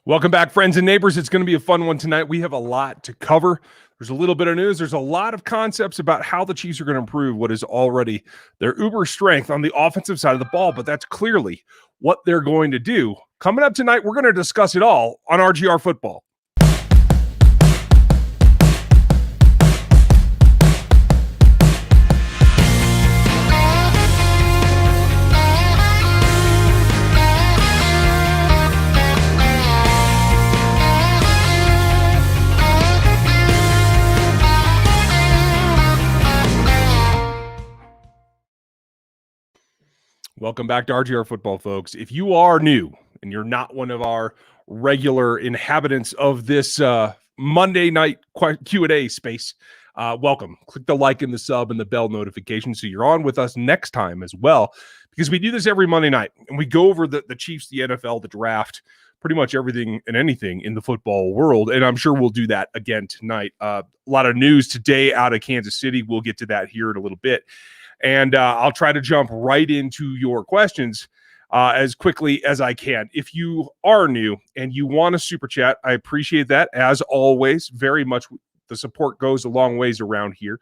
Welcome back, friends and neighbors. It's going to be a fun one tonight. We have a lot to cover. There's a little bit of news. There's a lot of concepts about how the Chiefs are going to improve what is already their uber strength on the offensive side of the ball, but that's clearly what they're going to do. Coming up tonight, we're going to discuss it all on RGR Football. Welcome back to RGR Football, folks. If you are new and you're not one of our regular inhabitants of this Monday night Q&A space, welcome. Click the like and the sub and the bell notification so you're on with us next time as well, because we do this every Monday night, and we go over the Chiefs, the NFL, the draft, pretty much everything and anything in the football world, and I'm sure we'll do that again tonight. A lot of news today out of Kansas City. We'll get to that here in a little bit. And I'll try to jump right into your questions as quickly as I can. If you are new and you want a super chat, I appreciate that. As always, very much the support goes a long ways around here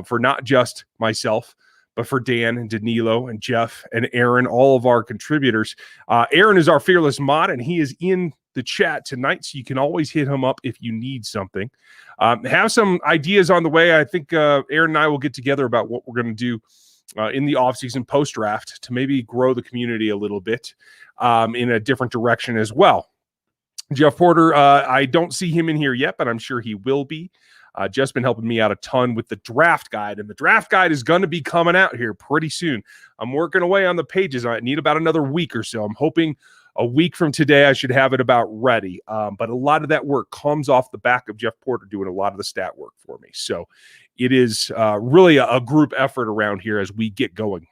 for not just myself, but for Dan and Danilo and Jeff and Aaron, all of our contributors. Aaron is our fearless mod, and he is in the chat tonight, so you can always hit him up if you need something. Have some ideas on the way. I think Aaron and I will get together about what we're going to do in the offseason post-draft to maybe grow the community a little bit in a different direction as well. Jeff Porter, I don't see him in here yet, but I'm sure he will be. Just been helping me out a ton with the draft guide, and the draft guide is going to be coming out here pretty soon. I'm working away on the pages. I need about another week or so. I'm hoping a week from today, I should have it about ready. But a lot of that work comes off the back of Jeff Porter doing a lot of the stat work for me. So it is really a group effort around here as we get going.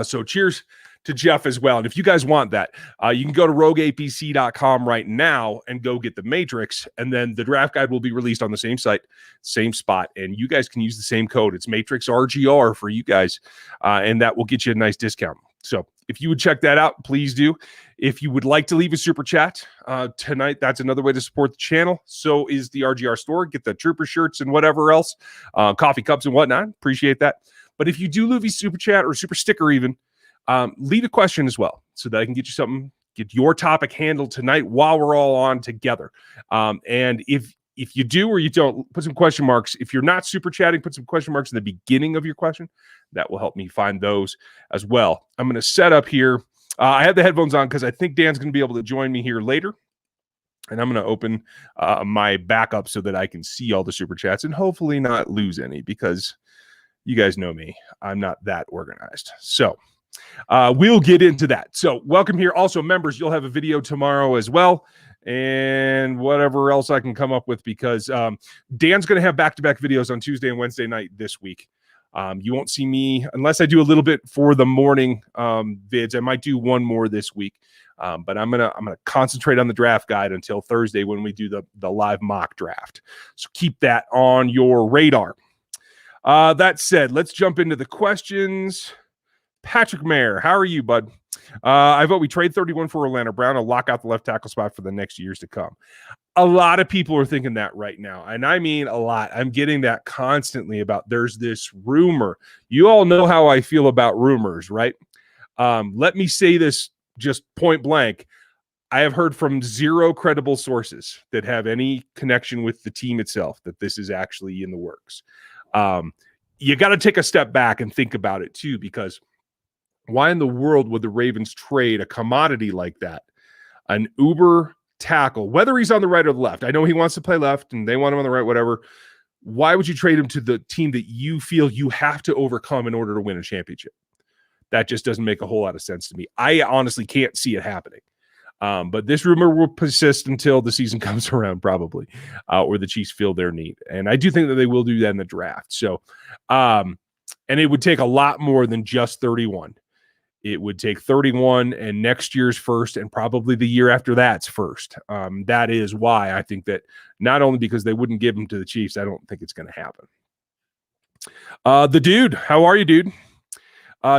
So cheers to Jeff as well. And if you guys want that, you can go to rogueapc.com right now and go get the Matrix. And then the draft guide will be released on the same site, same spot. And you guys can use the same code. It's Matrix RGR for you guys. And that will get you a nice discount. So if you would check that out, please do. If you would like to leave a super chat tonight, that's another way to support the channel. So is the RGR store. Get the Trooper shirts and whatever else, coffee cups and whatnot. Appreciate that. But if you do leave a super chat or super sticker even, leave a question as well so that I can get you something, get your topic handled tonight while we're all on together. And if you do or you don't, put some question marks. If you're not super chatting, put some question marks in the beginning of your question. That will help me find those as well. I'm going to set up here. I have the headphones on because I think Dan's going to be able to join me here later. And I'm going to open my backup so that I can see all the super chats and hopefully not lose any, because you guys know me. I'm not that organized. So we'll get into that. So welcome here. Also, members, you'll have a video tomorrow as well, and whatever else I can come up with, because Dan's going to have back-to-back videos on Tuesday and Wednesday night this week. You won't see me unless I do a little bit for the morning vids. I might do one more this week, but I'm gonna concentrate on the draft guide until Thursday when we do the live mock draft. So keep that on your radar. That said, let's jump into the questions. Patrick Mayer, how are you, bud? I vote we trade 31 for Orlando Brown and lock out the left tackle spot for the next years to come. A lot of people are thinking that right now, and I mean a lot. I'm getting that constantly about there's this rumor. You all know how I feel about rumors, right? Let me say this just point blank. I have heard from zero credible sources that have any connection with the team itself that this is actually in the works. You got to take a step back and think about it too, because why in the world would the Ravens trade a commodity like that? An uber tackle, whether he's on the right or the left. I know he wants to play left and they want him on the right, whatever. Why would you trade him to the team that you feel you have to overcome in order to win a championship? That just doesn't make a whole lot of sense to me. I honestly can't see it happening. But this rumor will persist until the season comes around, probably, or the Chiefs feel their need. And I do think that they will do that in the draft. So, and it would take a lot more than just 31. It would take 31 and next year's first, and probably the year after that's first. That is why I think that not only because they wouldn't give him to the Chiefs, I don't think it's going to happen. The dude, how are you, dude?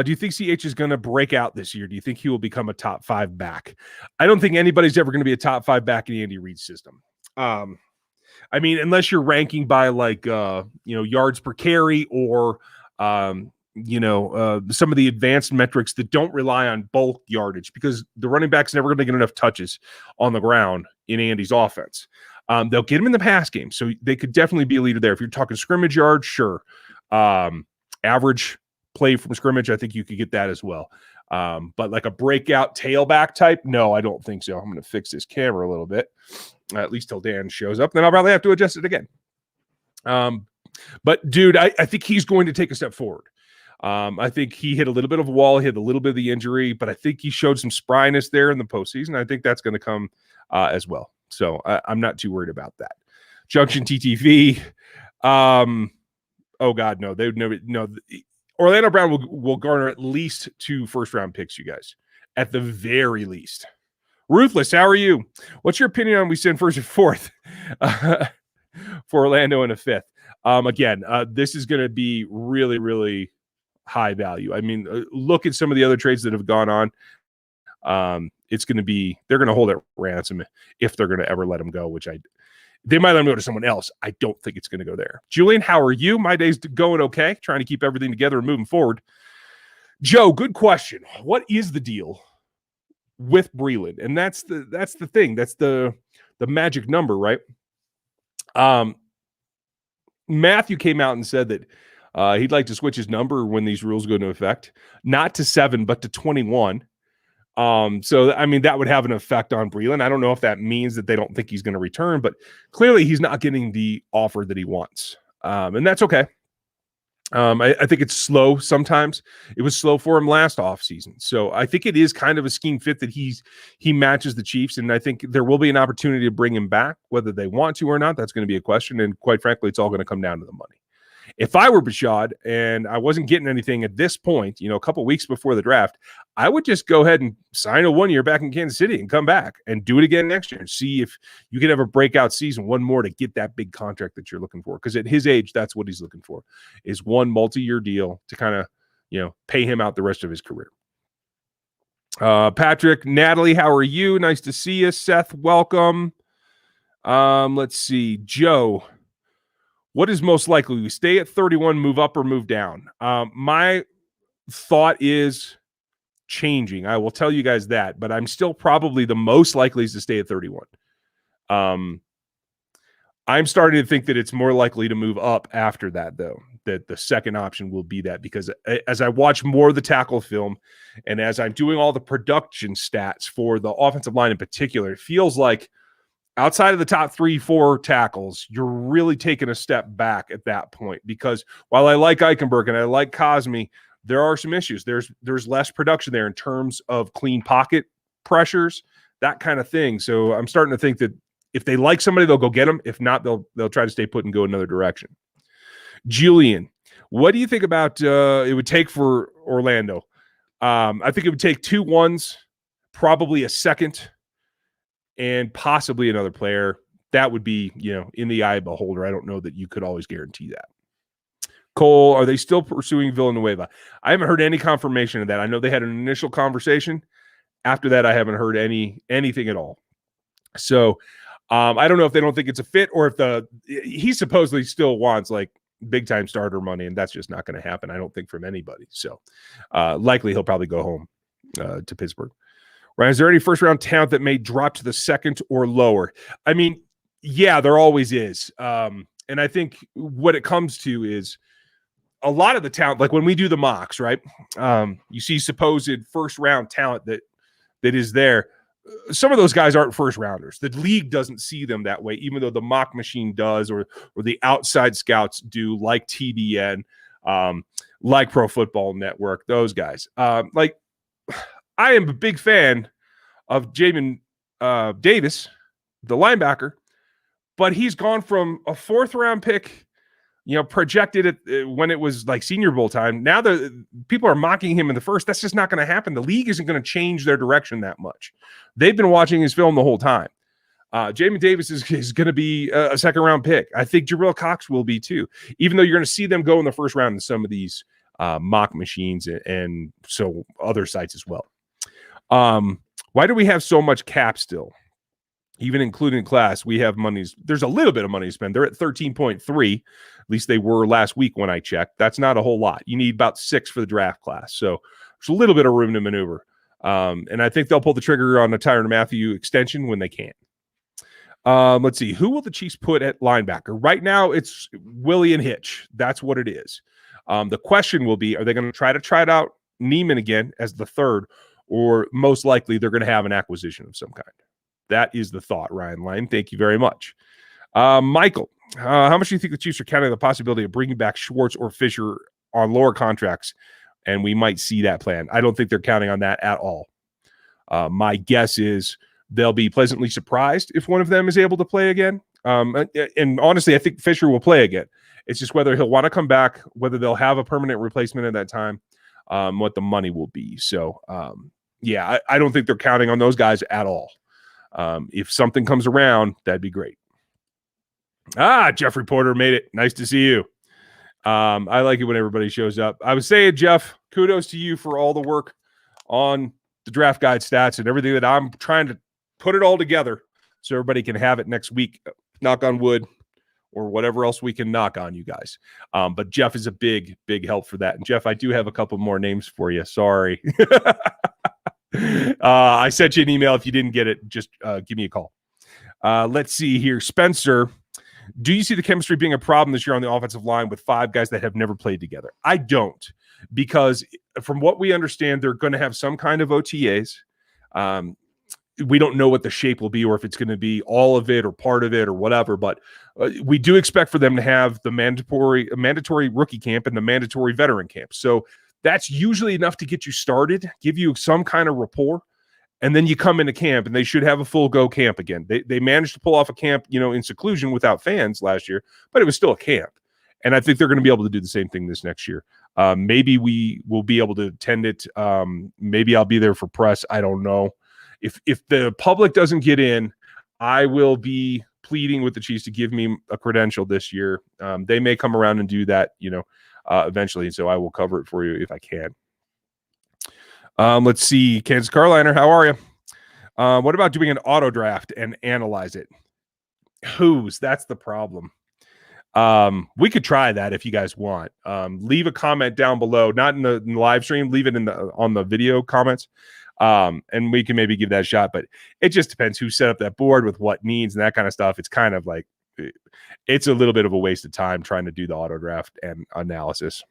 Do you think CH is going to break out this year? Do you think he will become a top 5 back? I don't think anybody's ever going to be a top 5 back in the Andy Reid system. I mean, unless you're ranking by yards per carry or some of the advanced metrics that don't rely on bulk yardage, because the running back's never going to get enough touches on the ground in Andy's offense. They'll get him in the pass game, so they could definitely be a leader there. If you're talking scrimmage yards, sure. Average play from scrimmage, I think you could get that as well. But like a breakout tailback type, no, I don't think so. I'm going to fix this camera a little bit, at least till Dan shows up. Then I'll probably have to adjust it again. But dude, I think he's going to take a step forward. I think he hit a little bit of a wall, he had a little bit of the injury, but I think he showed some spryness there in the postseason. I think that's going to come as well. So I'm not too worried about that. Junction TTV. Oh God, no, they would never. No, Orlando Brown will garner at least 2 first-round picks, you guys, at the very least. Ruthless, how are you? What's your opinion on we send first and fourth for Orlando in a 5th? Again, this is going to be really, really high value. I mean, look at some of the other trades that have gone on. It's going to be, they're going to hold it ransom if they're going to ever let him go, which they might let him go to someone else. I don't think it's going to go there. Julian, how are you? My day's going okay. Trying to keep everything together and moving forward. Joe, good question. What is the deal with Breeland? And that's the thing. That's the magic number, right? Matthew came out and said that he'd like to switch his number when these rules go into effect, not to 7, but to 21. So, I mean, that would have an effect on Breeland. I don't know if that means that they don't think he's going to return, but clearly he's not getting the offer that he wants. And that's okay. I think it's slow sometimes. It was slow for him last offseason. So I think it is kind of a scheme fit that he matches the Chiefs, and I think there will be an opportunity to bring him back. Whether they want to or not, that's going to be a question, and quite frankly, it's all going to come down to the money. If I were Bashad and I wasn't getting anything at this point, a couple weeks before the draft, I would just go ahead and sign a 1 year back in Kansas City and come back and do it again next year and see if you can have a breakout season, one more to get that big contract that you're looking for. Because at his age, that's what he's looking for, is one multi-year deal to kind of, pay him out the rest of his career. Patrick, Natalie, how are you? Nice to see you. Seth, welcome. Let's see. Joe, what is most likely? We stay at 31, move up, or move down? My thought is changing. I will tell you guys that, but I'm still probably the most likely is to stay at 31. I'm starting to think that it's more likely to move up after that, though, that the second option will be that, because as I watch more of the tackle film and as I'm doing all the production stats for the offensive line in particular, it feels like outside of the top 3-4 tackles, you're really taking a step back at that point, because while I like Eichenberg and I like Cosme, there are some issues. There's less production there in terms of clean pocket pressures, that kind of thing. So I'm starting to think that if they like somebody, they'll go get them. If not, they'll try to stay put and go another direction. Julian, what do you think about it would take for Orlando? I think it would take 2 1s, probably a second, and possibly another player. That would be, in the eye of the beholder. I don't know that you could always guarantee that. Cole, are they still pursuing Villanueva? I haven't heard any confirmation of that. I know they had an initial conversation. After that, I haven't heard anything at all. So I don't know if they don't think it's a fit, or if he supposedly still wants like big time starter money, and that's just not going to happen, I don't think, from anybody. So likely he'll probably go home to Pittsburgh. Ryan, is there any first round talent that may drop to the second or lower? I mean, yeah, there always is. And I think what it comes to is a lot of the talent, like when we do the mocks, right? You see supposed first round talent that is there. Some of those guys aren't first rounders. The league doesn't see them that way, even though the mock machine does, or the outside scouts do, like TBN, like Pro Football Network, those guys. Like, I am a big fan of Jamin Davis, the linebacker, but he's gone from a 4th round pick, projected when it was like Senior Bowl time. Now the people are mocking him in the first. That's just not going to happen. The league isn't going to change their direction that much. They've been watching his film the whole time. Jamin Davis is going to be a 2nd round pick. I think Jabril Cox will be too, even though you're going to see them go in the 1st round in some of these mock machines and so other sites as well. Why do we have so much cap still? Even including class, we have monies. There's a little bit of money to spend. They're at 13.3. At least they were last week when I checked. That's not a whole lot. You need about 6 for the draft class. So there's a little bit of room to maneuver. And I think they'll pull the trigger on the Tyrann Mathieu extension when they can. Let's see. Who will the Chiefs put at linebacker? Right now, it's Willie and Hitch. That's what it is. The question will be, are they going to try it out Neiman again as the third, or most likely they're going to have an acquisition of some kind? That is the thought, Ryan Lyon. Thank you very much. Michael, how much do you think the Chiefs are counting the possibility of bringing back Schwartz or Fisher on lower contracts? And we might see that plan. I don't think they're counting on that at all. My guess is they'll be pleasantly surprised if one of them is able to play again. And honestly, I think Fisher will play again. It's just whether he'll want to come back, whether they'll have a permanent replacement at that time, what the money will be. So, I don't think they're counting on those guys at all. If something comes around, that'd be great. Jeffrey Porter made it. Nice to see you. I like it when everybody shows up. I was saying, Jeff, kudos to you for all the work on the draft guide stats and everything that I'm trying to put it all together so everybody can have it next week. Knock on wood or whatever else we can knock on, you guys. But Jeff is a big, big help for that. And Jeff, I do have a couple more names for you. Sorry. I sent you an email. If you didn't get it, just give me a call. Let's see here. Spencer, do you see the chemistry being a problem this year on the offensive line with 5 guys that have never played together? I don't, because from what we understand, they're going to have some kind of OTAs. We don't know what the shape will be, or if it's going to be all of it or part of it or whatever, but we do expect for them to have the mandatory rookie camp and the mandatory veteran camp. So that's usually enough to get you started, give you some kind of rapport, and then you come into camp, and they should have a full go camp again. They managed to pull off a camp, in seclusion without fans last year, but it was still a camp. And I think they're going to be able to do the same thing this next year. Maybe we will be able to attend it. Maybe I'll be there for press. I don't know. If the public doesn't get in, I will be pleading with the Chiefs to give me a credential this year. They may come around and do that, eventually. So I will cover it for you if I can. Let's see. Kansas Carolina, how are you? What about doing an auto draft and analyze it? That's the problem. We could try that if you guys want. Leave a comment down below, not in the live stream, leave it on the video comments. And we can maybe give that a shot, but it just depends who set up that board with what needs and that kind of stuff. It's kind of like, it's a little bit of a waste of time trying to do the auto draft and analysis.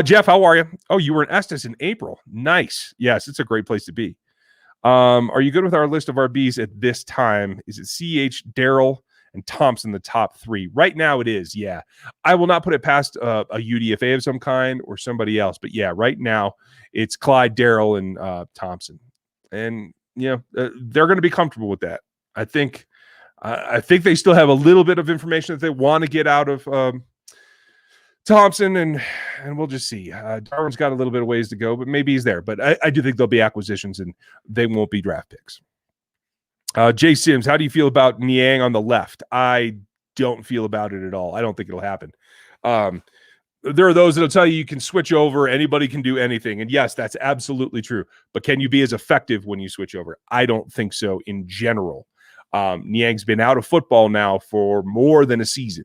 Jeff, how are you? Oh, you were in Estes in April. Nice. Yes, it's a great place to be. Are you good with our list of RBs at this time? Is it CH, Darrell, and Thompson the top 3? Right now it is, yeah. I will not put it past a UDFA of some kind or somebody else, but yeah, right now it's Clyde, Darrell, and Thompson. And, they're going to be comfortable with that. I think they still have a little bit of information that they want to get out of Thompson, and we'll just see. Darwin's got a little bit of ways to go, but maybe he's there. But I do think there'll be acquisitions, and they won't be draft picks. Jay Sims, how do you feel about Niang on the left? I don't feel about it at all. I don't think it'll happen. There are those that'll tell you can switch over. Anybody can do anything. And yes, that's absolutely true. But can you be as effective when you switch over? I don't think so in general. Niang's been out of football now for more than a season.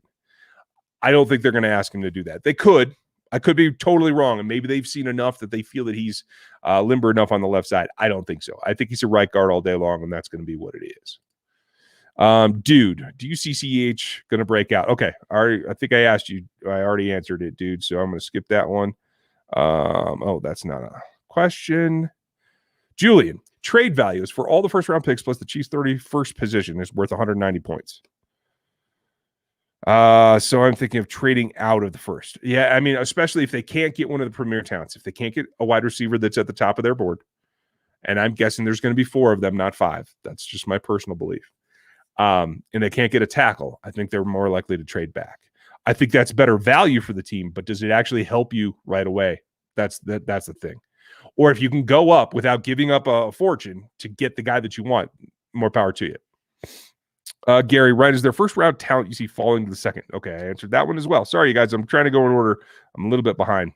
I don't think they're going to ask him to do that. They could. I could be totally wrong, and maybe they've seen enough that they feel that he's limber enough on the left side. I don't think so. I think he's a right guard all day long, and that's going to be what it is. Dude, do you see CH going to break out? Okay, I think I asked you. I already answered it, dude, so I'm going to skip that one. That's not a question. Julian, trade values for all the first-round picks plus the Chiefs' 31st position is worth 190 points. So I'm thinking of trading out of the first. Yeah, I mean, especially if they can't get one of the premier talents, if they can't get a wide receiver that's at the top of their board, and I'm guessing there's going to be 4 of them, not 5. That's just my personal belief. And they can't get a tackle, I think they're more likely to trade back. I think that's better value for the team, but does it actually help you right away? That's the thing. Or if you can go up without giving up a fortune to get the guy that you want, more power to you. Gary, right, is their first round talent you see falling to the second? Okay, I answered that one as well. Sorry, you guys. I'm trying to go in order. I'm a little bit behind.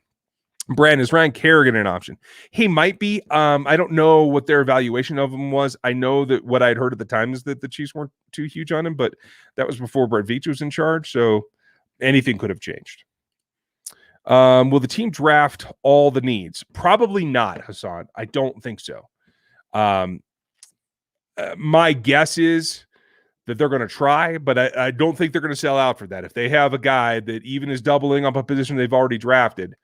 Brandon, is Ryan Kerrigan an option? He might be. I don't know what their evaluation of him was. I know that what I'd heard at the time is that the Chiefs weren't too huge on him, but that was before Brett Veach was in charge, so anything could have changed. Will the team draft all the needs? Probably not, Hassan. I don't think so. My guess is that they're going to try, but I don't think they're going to sell out for that. If they have a guy that even is doubling up a position they've already drafted,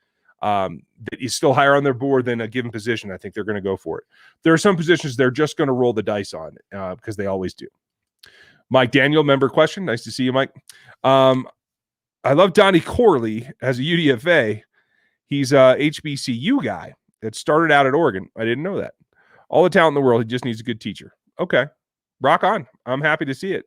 that is still higher on their board than a given position, I think they're going to go for it. There are some positions they're just going to roll the dice on because they always do. Mike Daniel, member question. Nice to see you, Mike. I love Donnie Corley as a UDFA. He's a HBCU guy that started out at Oregon. I didn't know that. All the talent in the world. He just needs a good teacher. Okay. Rock on. I'm happy to see it.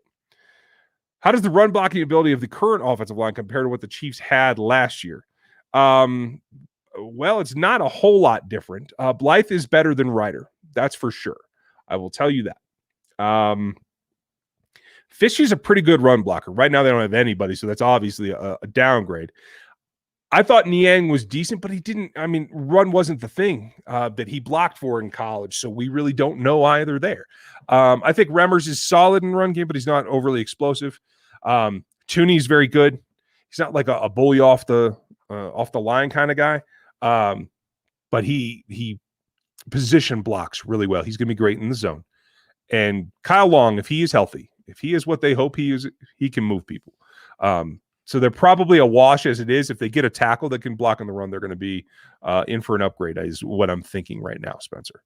How does the run blocking ability of the current offensive line compare to what the Chiefs had last year? Well, it's not a whole lot different. Blythe is better than Ryder. That's for sure. I will tell you that. Fishy's a pretty good run blocker. Right now they don't have anybody, so that's obviously a downgrade. I thought Niang was decent, but he didn't. I mean, run wasn't the thing that he blocked for in college, so we really don't know either there. I think Remmers is solid in run game, but he's not overly explosive. Tooney's very good. He's not like a bully off the line kind of guy, but he position blocks really well. He's going to be great in the zone. And Kyle Long, if he is healthy, if he is what they hope he is, he can move people. So they're probably a wash as it is. If they get a tackle that can block on the run, they're going to be in for an upgrade, is what I'm thinking right now, Spencer.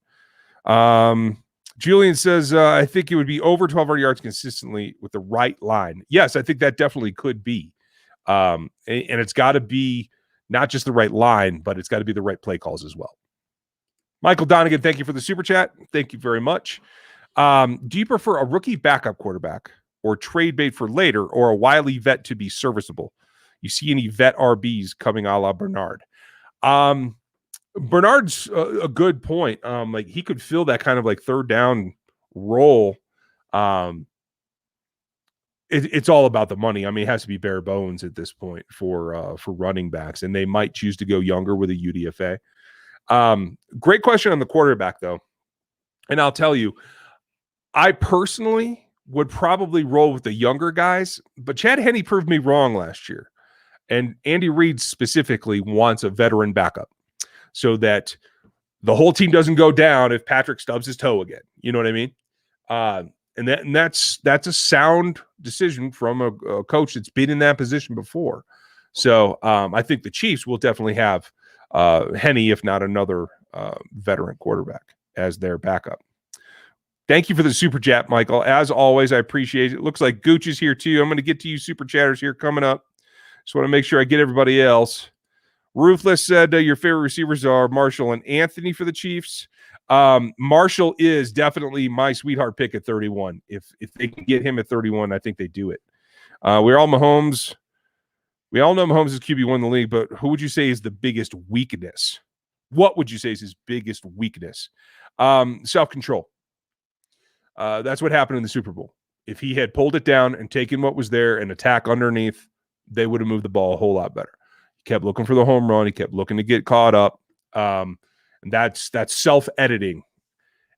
Julian says, I think it would be over 1,200 yards consistently with the right line. Yes, I think that definitely could be. And it's got to be not just the right line, but it's got to be the right play calls as well. Michael Donegan, thank you for the super chat. Thank you very much. Do you prefer a rookie backup quarterback or trade bait for later, or a wily vet to be serviceable? You see any vet RBs coming a la Bernard? Bernard's a good point. Like he could fill that kind of like third down role. It's all about the money. I mean, it has to be bare bones at this point for running backs, and they might choose to go younger with a UDFA. Great question on the quarterback, though. And I'll tell you, I personally would probably roll with the younger guys, but Chad Henne proved me wrong last year. And Andy Reid specifically wants a veteran backup so that the whole team doesn't go down if Patrick stubs his toe again. You know what I mean? And that's a sound decision from a coach that's been in that position before. So I think the Chiefs will definitely have Henne, if not another veteran quarterback, as their backup. Thank you for the super chat, Michael. As always, I appreciate it. Looks like Gooch is here too. I'm going to get to you super chatters here coming up. Just want to make sure I get everybody else. Ruthless said your favorite receivers are Marshall and Anthony for the Chiefs. Marshall is definitely my sweetheart pick at 31. If they can get him at 31, I think they do it. We're all Mahomes. We all know Mahomes is QB1 in the league, but who would you say is the biggest weakness? What would you say is his biggest weakness? Self-control. That's what happened in the Super Bowl. If he had pulled it down and taken what was there and attack underneath, they would have moved the ball a whole lot better. He kept looking for the home run. He kept looking to get caught up. And that's self-editing.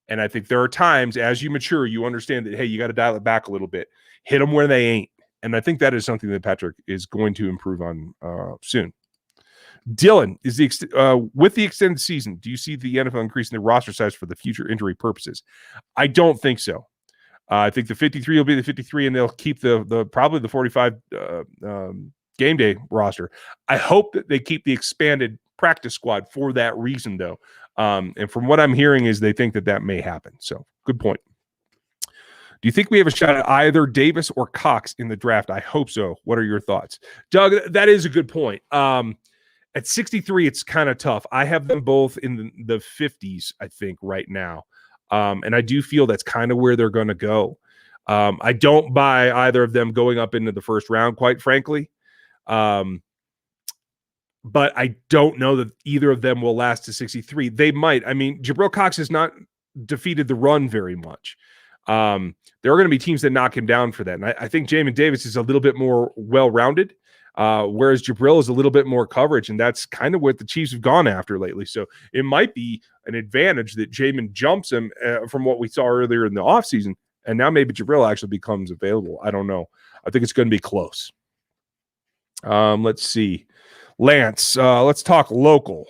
And I think there are times as you mature, you understand that, hey, you got to dial it back a little bit. Hit them where they ain't. And I think that is something that Patrick is going to improve on soon. Dylan, is with the extended season, do you see the NFL increasing the roster size for the future injury purposes? I don't think so. I think the 53 will be the 53, and they'll keep the probably the 45 game day roster. I hope that they keep the expanded practice squad for that reason, though. And from what I'm hearing is they think that may happen. So good point. Do you think we have a shot at either Davis or Cox in the draft? I hope so. What are your thoughts? Doug, that is a good point. At 63, it's kind of tough. I have them both in the 50s, I think, right now. And I do feel that's kind of where they're going to go. I don't buy either of them going up into the first round, quite frankly. But I don't know that either of them will last to 63. They might. I mean, Jabril Cox has not defeated the run very much. There are going to be teams that knock him down for that. And I think Jamin Davis is a little bit more well-rounded. Whereas Jabril is a little bit more coverage, and that's kind of what the Chiefs have gone after lately. So it might be an advantage that Jamin jumps him from what we saw earlier in the offseason, and now maybe Jabril actually becomes available. I don't know. I think it's going to be close. Let's see. Lance, let's talk local.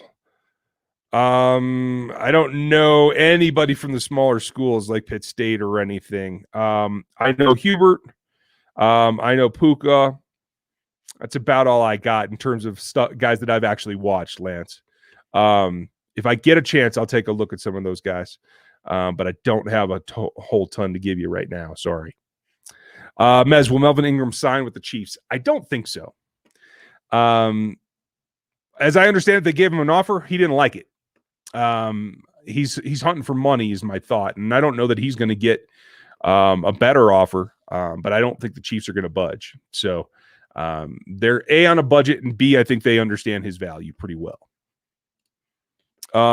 I don't know anybody from the smaller schools like Pitt State or anything. I know Hubert. I know Puka. That's about all I got in terms of guys that I've actually watched, Lance. If I get a chance, I'll take a look at some of those guys. But I don't have a whole ton to give you right now. Sorry. Mez, will Melvin Ingram sign with the Chiefs? I don't think so. As I understand it, they gave him an offer. He didn't like it. He's hunting for money is my thought. And I don't know that he's going to get a better offer, but I don't think the Chiefs are going to budge. So they're A, on a budget, and B, I think they understand his value pretty well.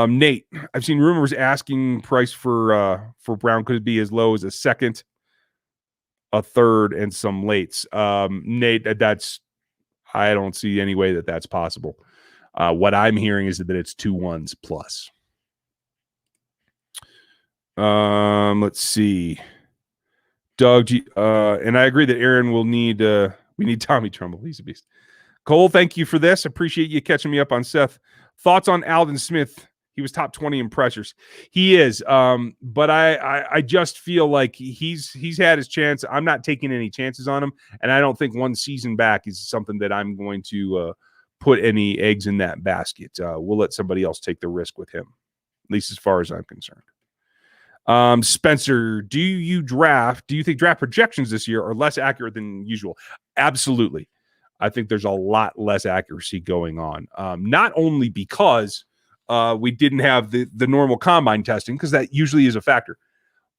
Nate, I've seen rumors asking price for Brown could be as low as a second, a third, and some lates. Nate, I don't see any way that that's possible. What I'm hearing is that it's 2 1s plus. Let's see. Doug, and I agree that Aaron will need we need Tommy Trumbull. He's a beast. Cole, thank you for this. Appreciate you catching me up on Seth. Thoughts on Aldon Smith? He was top 20 in pressures. He is, but I just feel like he's had his chance. I'm not taking any chances on him, and I don't think one season back is something that I'm going to put any eggs in that basket. We'll let somebody else take the risk with him, at least as far as I'm concerned. Spencer, do you think draft projections this year are less accurate than usual? Absolutely. I think there's a lot less accuracy going on. Not only because we didn't have the normal combine testing, because that usually is a factor,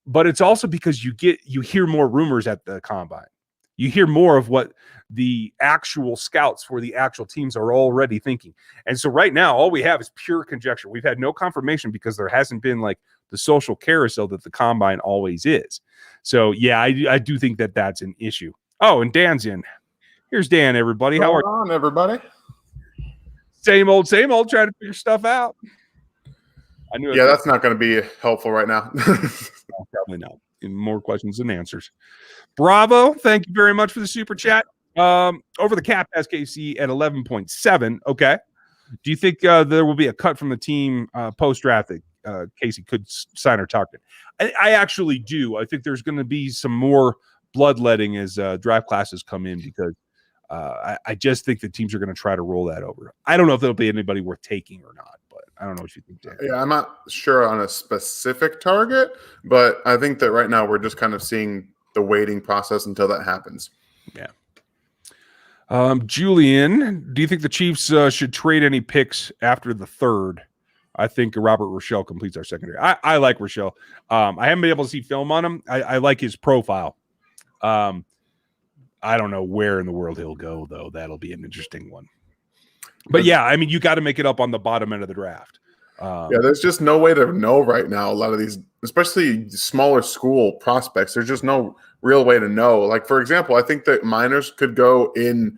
but it's also because you hear more rumors at the combine. You hear more of what the actual scouts for the actual teams are already thinking. And so right now, all we have is pure conjecture. We've had no confirmation because there hasn't been like the social carousel that the combine always is. So yeah, I do think that that's an issue. Oh, and Dan's in. Here's Dan, everybody. How are you, everybody? Same old, trying to figure stuff out. I knew. Yeah, that's not going to be helpful right now. No, probably not. More questions than answers. Bravo. Thank you very much for the super chat. Over the cap, SKC at 11.7. Okay. Do you think there will be a cut from the team post-draft that Casey could sign or talk to? I actually do. I think there's going to be some more bloodletting as draft classes come in because I just think the teams are going to try to roll that over. I don't know if there'll be anybody worth taking or not, but I don't know what you think, Dan. Yeah, I'm not sure on a specific target, but I think that right now we're just kind of seeing the waiting process until that happens. Yeah. Julian, do you think the Chiefs should trade any picks after the third? I think Robert Rochelle completes our secondary. I like Rochelle. I haven't been able to see film on him. I like his profile. I don't know where in the world he'll go, though. That'll be an interesting one. But yeah, I mean, you got to make it up on the bottom end of the draft. Yeah, there's just no way to know right now. A lot of these, especially smaller school prospects, there's just no real way to know. Like, for example, I think that Miners could go in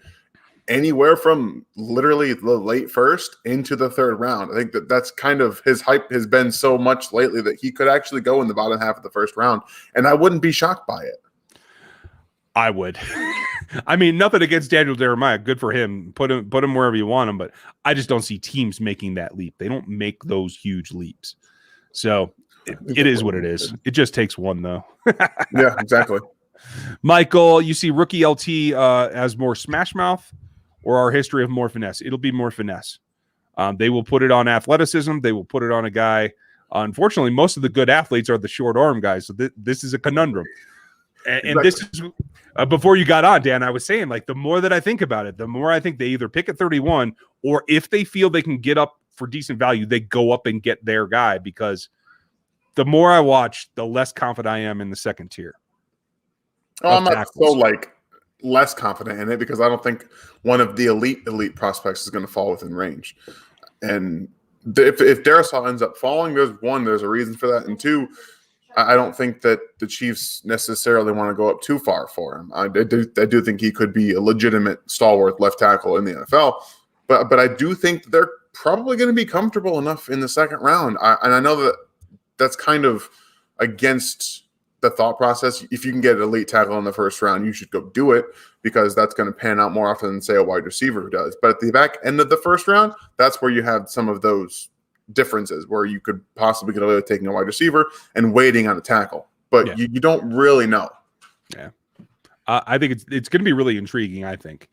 anywhere from literally the late first into the third round. I think that that's kind of his hype has been so much lately that he could actually go in the bottom half of the first round, and I wouldn't be shocked by it. I would. I mean, nothing against Daniel Jeremiah. Good for him. Put him wherever you want him. But I just don't see teams making that leap. They don't make those huge leaps. So it is what it is. It just takes one, though. Yeah, exactly. Michael, you see rookie LT as more smash mouth or our history of more finesse? It'll be more finesse. They will put it on athleticism. They will put it on a guy. Unfortunately, most of the good athletes are the short arm guys. So this is a conundrum. And this is before you got on, Dan, I was saying, like, the more that I think about it, the more I think they either pick at 31 or if they feel they can get up for decent value, they go up and get their guy, because the more I watch, the less confident I am in the second tier. Oh, I'm not so less confident in it because I don't think one of the elite prospects is going to fall within range. And if Darrisaw ends up falling, there's a reason for that. And two, I don't think that the Chiefs necessarily want to go up too far for him. I do think he could be a legitimate stalwart left tackle in the NFL, but I do think they're probably going to be comfortable enough in the second round. And I know that that's kind of against the thought process. If you can get an elite tackle in the first round, you should go do it because that's going to pan out more often than, say, a wide receiver who does. But at the back end of the first round, that's where you have some of those differences where you could possibly get away with taking a wide receiver and waiting on a tackle. But you don't really know. Yeah. I think it's going to be really intriguing, I think.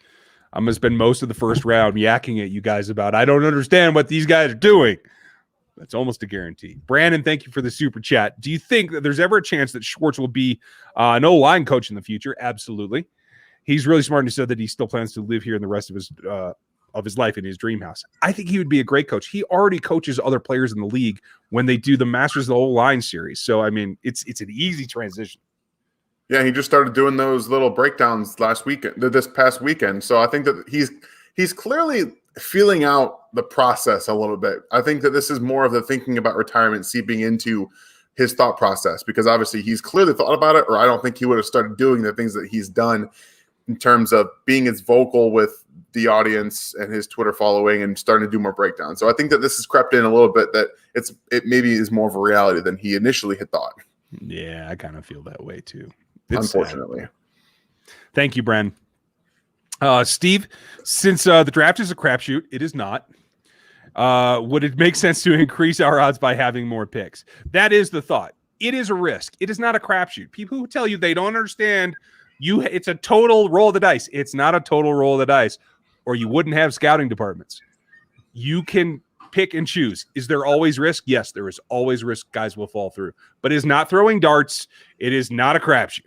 I'm going to spend most of the first round yakking at you guys about I don't understand what these guys are doing. That's almost a guarantee. Brandon, thank you for the super chat. Do you think that there's ever a chance that Schwartz will be an O-line coach in the future? Absolutely. He's really smart and he said that he still plans to live here in the rest of his life in his dream house. I think he would be a great coach. He already coaches other players in the league when they do the Masters of the O-line series. So, I mean, it's an easy transition. Yeah, he just started doing those little breakdowns this past weekend. So I think that he's clearly feeling out the process a little bit. I think that this is more of the thinking about retirement seeping into his thought process because obviously he's clearly thought about it, or I don't think he would have started doing the things that he's done in terms of being as vocal with the audience and his Twitter following and starting to do more breakdowns. So I think that this has crept in a little bit that it maybe is more of a reality than he initially had thought. Yeah, I kind of feel that way too. Unfortunately. Thank you, Bren. Steve, since the draft is a crapshoot, it is not. Would it make sense to increase our odds by having more picks? That is the thought. It is a risk. It is not a crapshoot. People who tell you they don't understand it's a total roll of the dice. It's not a total roll of the dice, or you wouldn't have scouting departments. You can pick and choose. Is there always risk? Yes, there is always risk. Guys will fall through, but it's not throwing darts. It is not a crapshoot.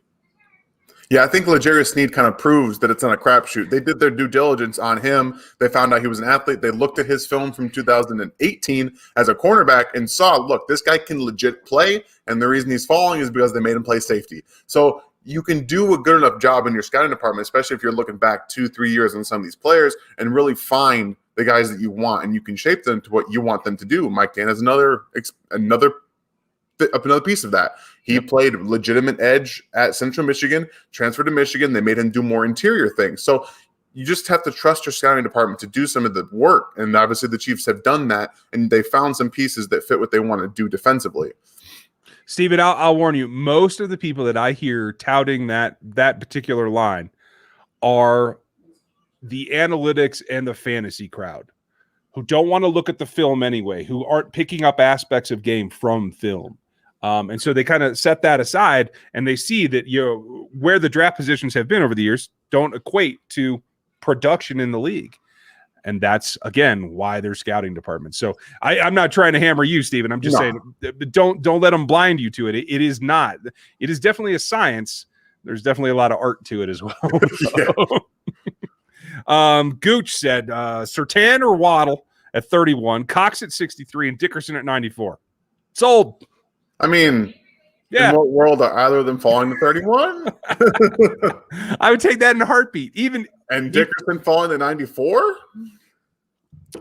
Yeah, I think L'Jarius Sneed kind of proves that it's not a crapshoot. They did their due diligence on him. They found out he was an athlete. They looked at his film from 2018 as a cornerback and saw, look, this guy can legit play, and the reason he's falling is because they made him play safety. So you can do a good enough job in your scouting department, especially if you're looking back 2-3 years on some of these players, and really find the guys that you want, and you can shape them to what you want them to do. Mike Dan has another piece of that. He played legitimate edge at Central Michigan, transferred to Michigan. They made him do more interior things. So you just have to trust your scouting department to do some of the work. And obviously the Chiefs have done that, and they found some pieces that fit what they want to do defensively. Steven, I'll warn you, most of the people that I hear touting that particular line are the analytics and the fantasy crowd who don't want to look at the film anyway, who aren't picking up aspects of game from film. And so they kind of set that aside, and they see that where the draft positions have been over the years don't equate to production in the league. And that's, again, why there's scouting departments. So I'm not trying to hammer you, Steven. I'm just saying don't let them blind you to it. It is not. It is definitely a science. There's definitely a lot of art to it as well. Gooch said Surtain or Waddle at 31, Cox at 63, and Dickerson at 94. Sold. I mean, in what world are either of them falling to 31? I would take that in a heartbeat. And Dickerson falling to 94?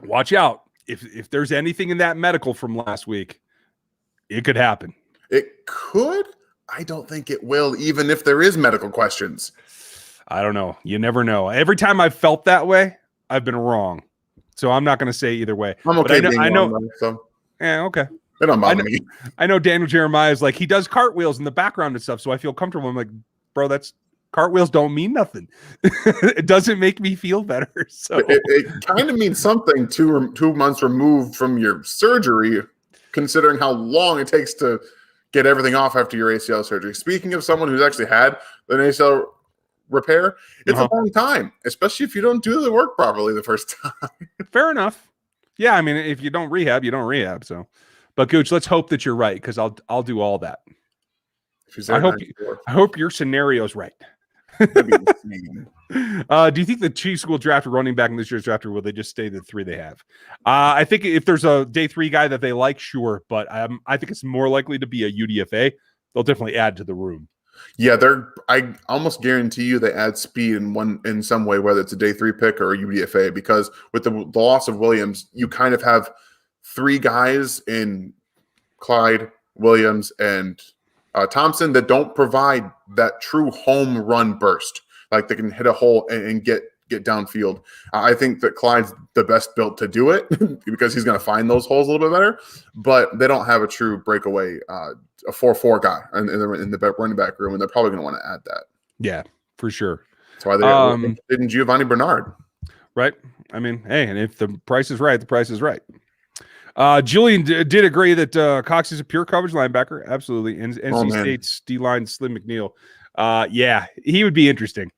Watch out. If there's anything in that medical from last week, it could happen. It could. I don't think it will, even if there is medical questions. I don't know. You never know. Every time I've felt that way, I've been wrong. So I'm not going to say either way. I'm okay being wrong, so. Yeah, okay. It don't bother me. I know Daniel Jeremiah is like, he does cartwheels in the background and stuff, so I feel comfortable. I'm like, bro, cartwheels don't mean nothing. It doesn't make me feel better. So it kind of means something 2 months removed from your surgery, considering how long it takes to get everything off after your ACL surgery. Speaking of someone who's actually had an ACL repair, it's a long time, especially if you don't do the work properly the first time. Fair enough. Yeah, I mean, if you don't rehab, you don't rehab. So, but Gooch, let's hope that you're right, because I'll do all that. I hope your scenario's right. Do you think the Chiefs will draft a running back in this year's draft, or will they just stay the 3 they have? I think if there's a day 3 guy that they like, sure, but I think it's more likely to be a UDFA. They'll definitely add to the room. Yeah, I almost guarantee you they add speed in some way, whether it's a day 3 pick or a UDFA, because with the loss of Williams, you kind of have 3 guys in Clyde, Williams, and Thompson that don't provide that true home run burst. Like they can hit a hole and get downfield. I think that Clyde's the best built to do it because he's going to find those holes a little bit better, but they don't have a true breakaway, a 4-4 guy in the running back room, and they're probably going to want to add that. Yeah, for sure. That's why they're interested in Giovanni Bernard. Right. I mean, hey, and if the price is right, the price is right. Julian did agree that Cox is a pure coverage linebacker. Absolutely. And NC State's D-line Slim McNeil. Yeah, he would be interesting.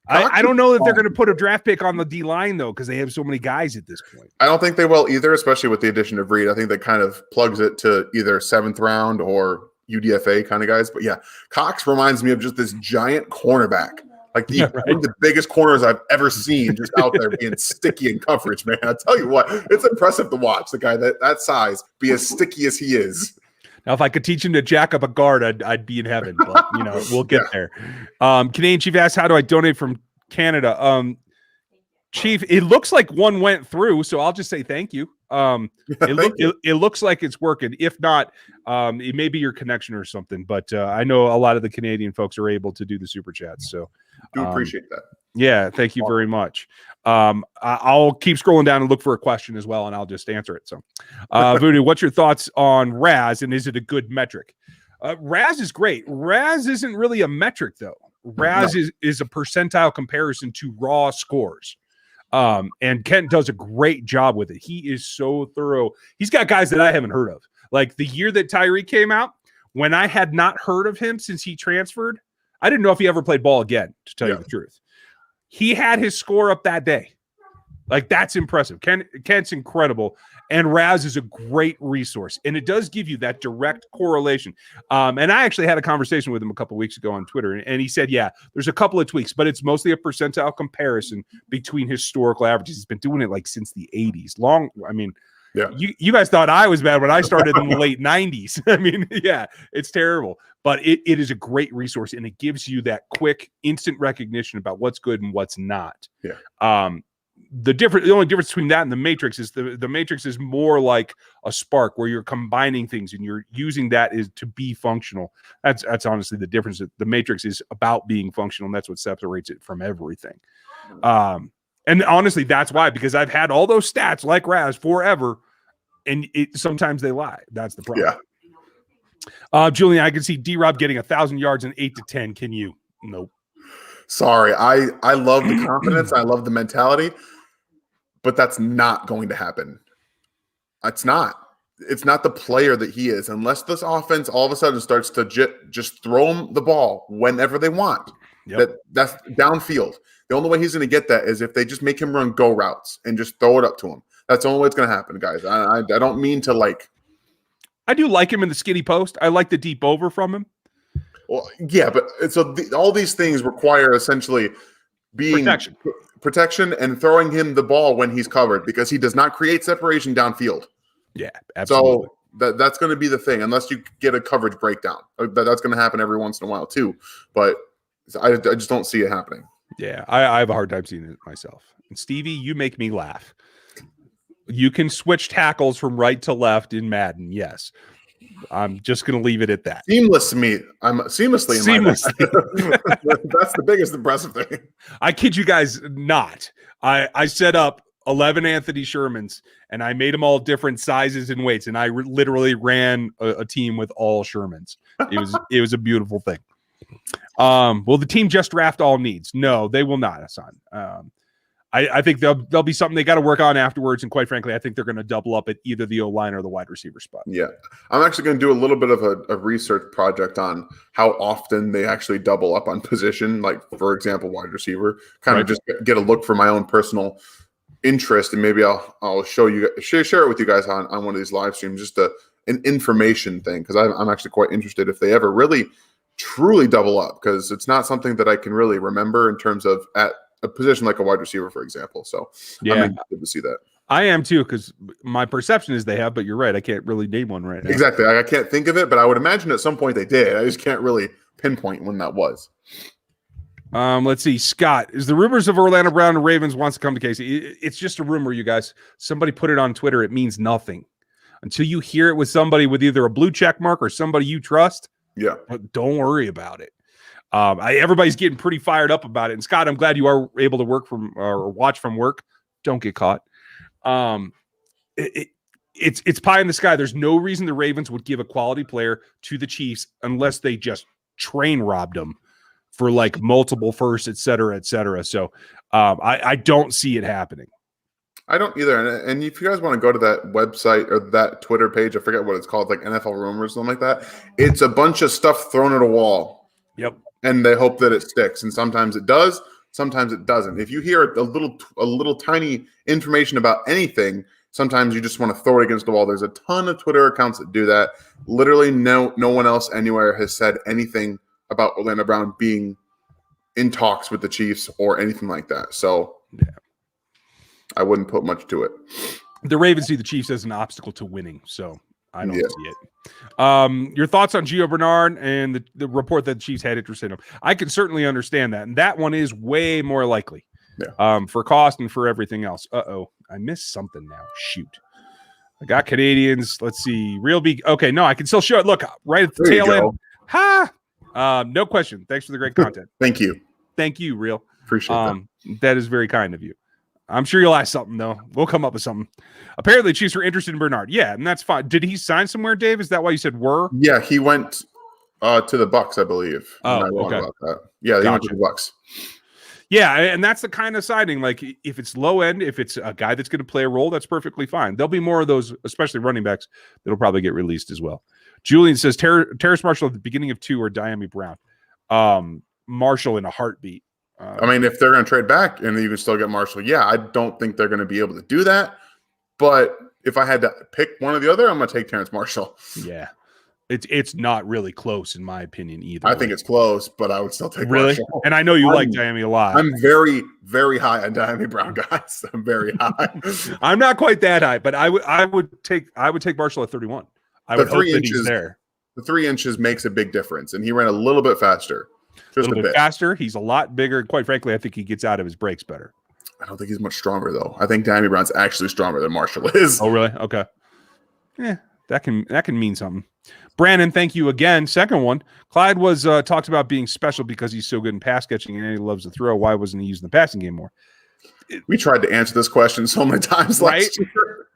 I don't know if they're going to put a draft pick on the D-line, though, because they have so many guys at this point. I don't think they will either, especially with the addition of Reid. I think that kind of plugs it to either 7th round or UDFA kind of guys. But yeah, Cox reminds me of just this giant cornerback. Like one of the biggest corners I've ever seen just out there being sticky in coverage, man. I tell you what, it's impressive to watch the guy that size be as sticky as he is. Now, if I could teach him to jack up a guard, I'd be in heaven. But, we'll get there. Canadian Chief asks, how do I donate from Canada? Chief, it looks like one went through, so I'll just say thank you. It looks like it's working. If not, it may be your connection or something. But I know a lot of the Canadian folks are able to do the super chats. So do appreciate that. Yeah, thank you very much. I'll keep scrolling down and look for a question as well, and I'll just answer it. So, Voodoo, what's your thoughts on RAS, and is it a good metric? RAS is great. RAS isn't really a metric, though. RAS is a percentile comparison to raw scores. And Kent does a great job with it. He is so thorough. He's got guys that I haven't heard of. Like the year that Tyree came out, when I had not heard of him since he transferred, I didn't know if he ever played ball again, to tell you the truth. He had his score up that day. Like, that's impressive. Kent's incredible. And Raz is a great resource. And it does give you that direct correlation. And I actually had a conversation with him a couple of weeks ago on Twitter. And he said, yeah, there's a couple of tweaks, but it's mostly a percentile comparison between historical averages. He's been doing it like since the 80s. Yeah. You guys thought I was bad when I started in the late 90s. I mean, yeah, it's terrible. But it is a great resource, and it gives you that quick, instant recognition about what's good and what's not. Yeah. The only difference between that and the Matrix is the Matrix is more like a spark where you're combining things and you're using that is to be functional. That's honestly the difference. The Matrix is about being functional, and that's what separates it from everything. And honestly, that's why, because I've had all those stats like Raz forever, and sometimes they lie. That's the problem. Yeah. Julian, I can see D-Rob getting 1,000 yards in 8 to 10. Can you? Nope. Sorry. I love the confidence. I love the mentality, but that's not going to happen. It's not the player that he is, unless this offense all of a sudden starts to just throw him the ball whenever they want. Yep. That's downfield. The only way he's going to get that is if they just make him run go routes and just throw it up to him. That's the only way it's going to happen, guys. I don't mean to like. I do like him in the skinny post. I like the deep over from him. Well, yeah, but all these things require essentially being protection and throwing him the ball when he's covered, because he does not create separation downfield. Yeah, absolutely. So that's going to be the thing, unless you get a coverage breakdown. That's going to happen every once in a while too, but I just don't see it happening. Yeah, I have a hard time seeing it myself. And Stevie, you make me laugh. You can switch tackles from right to left in Madden. Yes. I'm just going to leave it at that. Seamlessly. That's the biggest impressive thing. I kid you guys not. I set up 11 Anthony Shermans, and I made them all different sizes and weights, and I literally ran a team with all Shermans. It was a beautiful thing. Will the team just draft all needs? No, they will not, Hassan. I think there'll be something they got to work on afterwards, and quite frankly, I think they're going to double up at either the O-line or the wide receiver spot. Yeah, I'm actually going to do a little bit of a research project on how often they actually double up on position, like, for example, wide receiver, kind of just get a look for my own personal interest, and maybe I'll share it with you guys on one of these live streams, just an information thing, because I'm actually quite interested if they ever really truly double up, because it's not something that I can really remember in terms of at a position like a wide receiver, for example. So yeah, I'm interested to see that. I am too, because my perception is they have, but you're right. I can't really name one right now. Exactly. I can't think of it, but I would imagine at some point they did. I just can't really pinpoint when that was. Let's see. Scott, is the rumors of Orlando Brown and Ravens wants to come to KC? It's just a rumor, you guys. Somebody put it on Twitter. It means nothing until you hear it with somebody with either a blue check mark or somebody you trust. Yeah. But don't worry about it. Everybody's getting pretty fired up about it. And Scott, I'm glad you are able to work from or watch from work. Don't get caught. It's pie in the sky. There's no reason the Ravens would give a quality player to the Chiefs unless they just train robbed them for like multiple firsts, et cetera, et cetera. So I don't see it happening. I don't either. And if you guys want to go to that website or that Twitter page, I forget what it's called, like NFL Rumors, something like that. It's a bunch of stuff thrown at a wall. Yep. And they hope that it sticks. And sometimes it does, sometimes it doesn't. If you hear a little tiny information about anything, sometimes you just want to throw it against the wall. There's a ton of Twitter accounts that do that. Literally no one else anywhere has said anything about Orlando Brown being in talks with the Chiefs or anything like that. So yeah. I wouldn't put much to it. The Ravens see the Chiefs as an obstacle to winning, so I don't see it. Your thoughts on Gio Bernard and the report that the Chiefs had interest in him? I can certainly understand that, and that one is way more likely. Yeah. For cost and for everything else. I missed something now. Shoot. I got Canadians. Let's see. Real big. Okay, no, I can still show it. Look, right at the tail end. Ha! No question. Thanks for the great content. Thank you. Thank you, Real. Appreciate that. That is very kind of you. I'm sure you'll ask something, though. We'll come up with something. Apparently, the Chiefs were interested in Bernard. Yeah, and that's fine. Did he sign somewhere, Dave? Is that why you said were? Yeah, he went to the Bucks, I believe. Oh, okay. About that. Yeah, he went to the Bucks. Yeah, and that's the kind of signing. Like, if it's low end, if it's a guy that's going to play a role, that's perfectly fine. There'll be more of those, especially running backs, that'll probably get released as well. Julian says, Terrace Marshall at the beginning of 2 or Diami Brown. Marshall in a heartbeat. I mean, if they're going to trade back and you can still get Marshall, yeah, I don't think they're going to be able to do that. But if I had to pick one or the other, I'm going to take Terrace Marshall. Yeah. It's not really close, in my opinion, either. I think it's close, but I would still take Marshall. And I know you like Diami a lot. I'm very, very high on Diami Brown, guys. I'm very high. I'm not quite that high, but I would take Marshall at 31. I would hope that he's there. The 3 inches makes a big difference, and he ran a little bit faster. Just a little bit faster. He's a lot bigger. Quite frankly, I think he gets out of his breaks better. I don't think he's much stronger, though. I think Diami Brown's actually stronger than Marshall is. Oh, really? Okay. Yeah, that can mean something. Brandon, thank you again. Second one. Clyde was talked about being special because he's so good in pass catching and he loves to throw. Why wasn't he using the passing game more? We tried to answer this question so many times last year.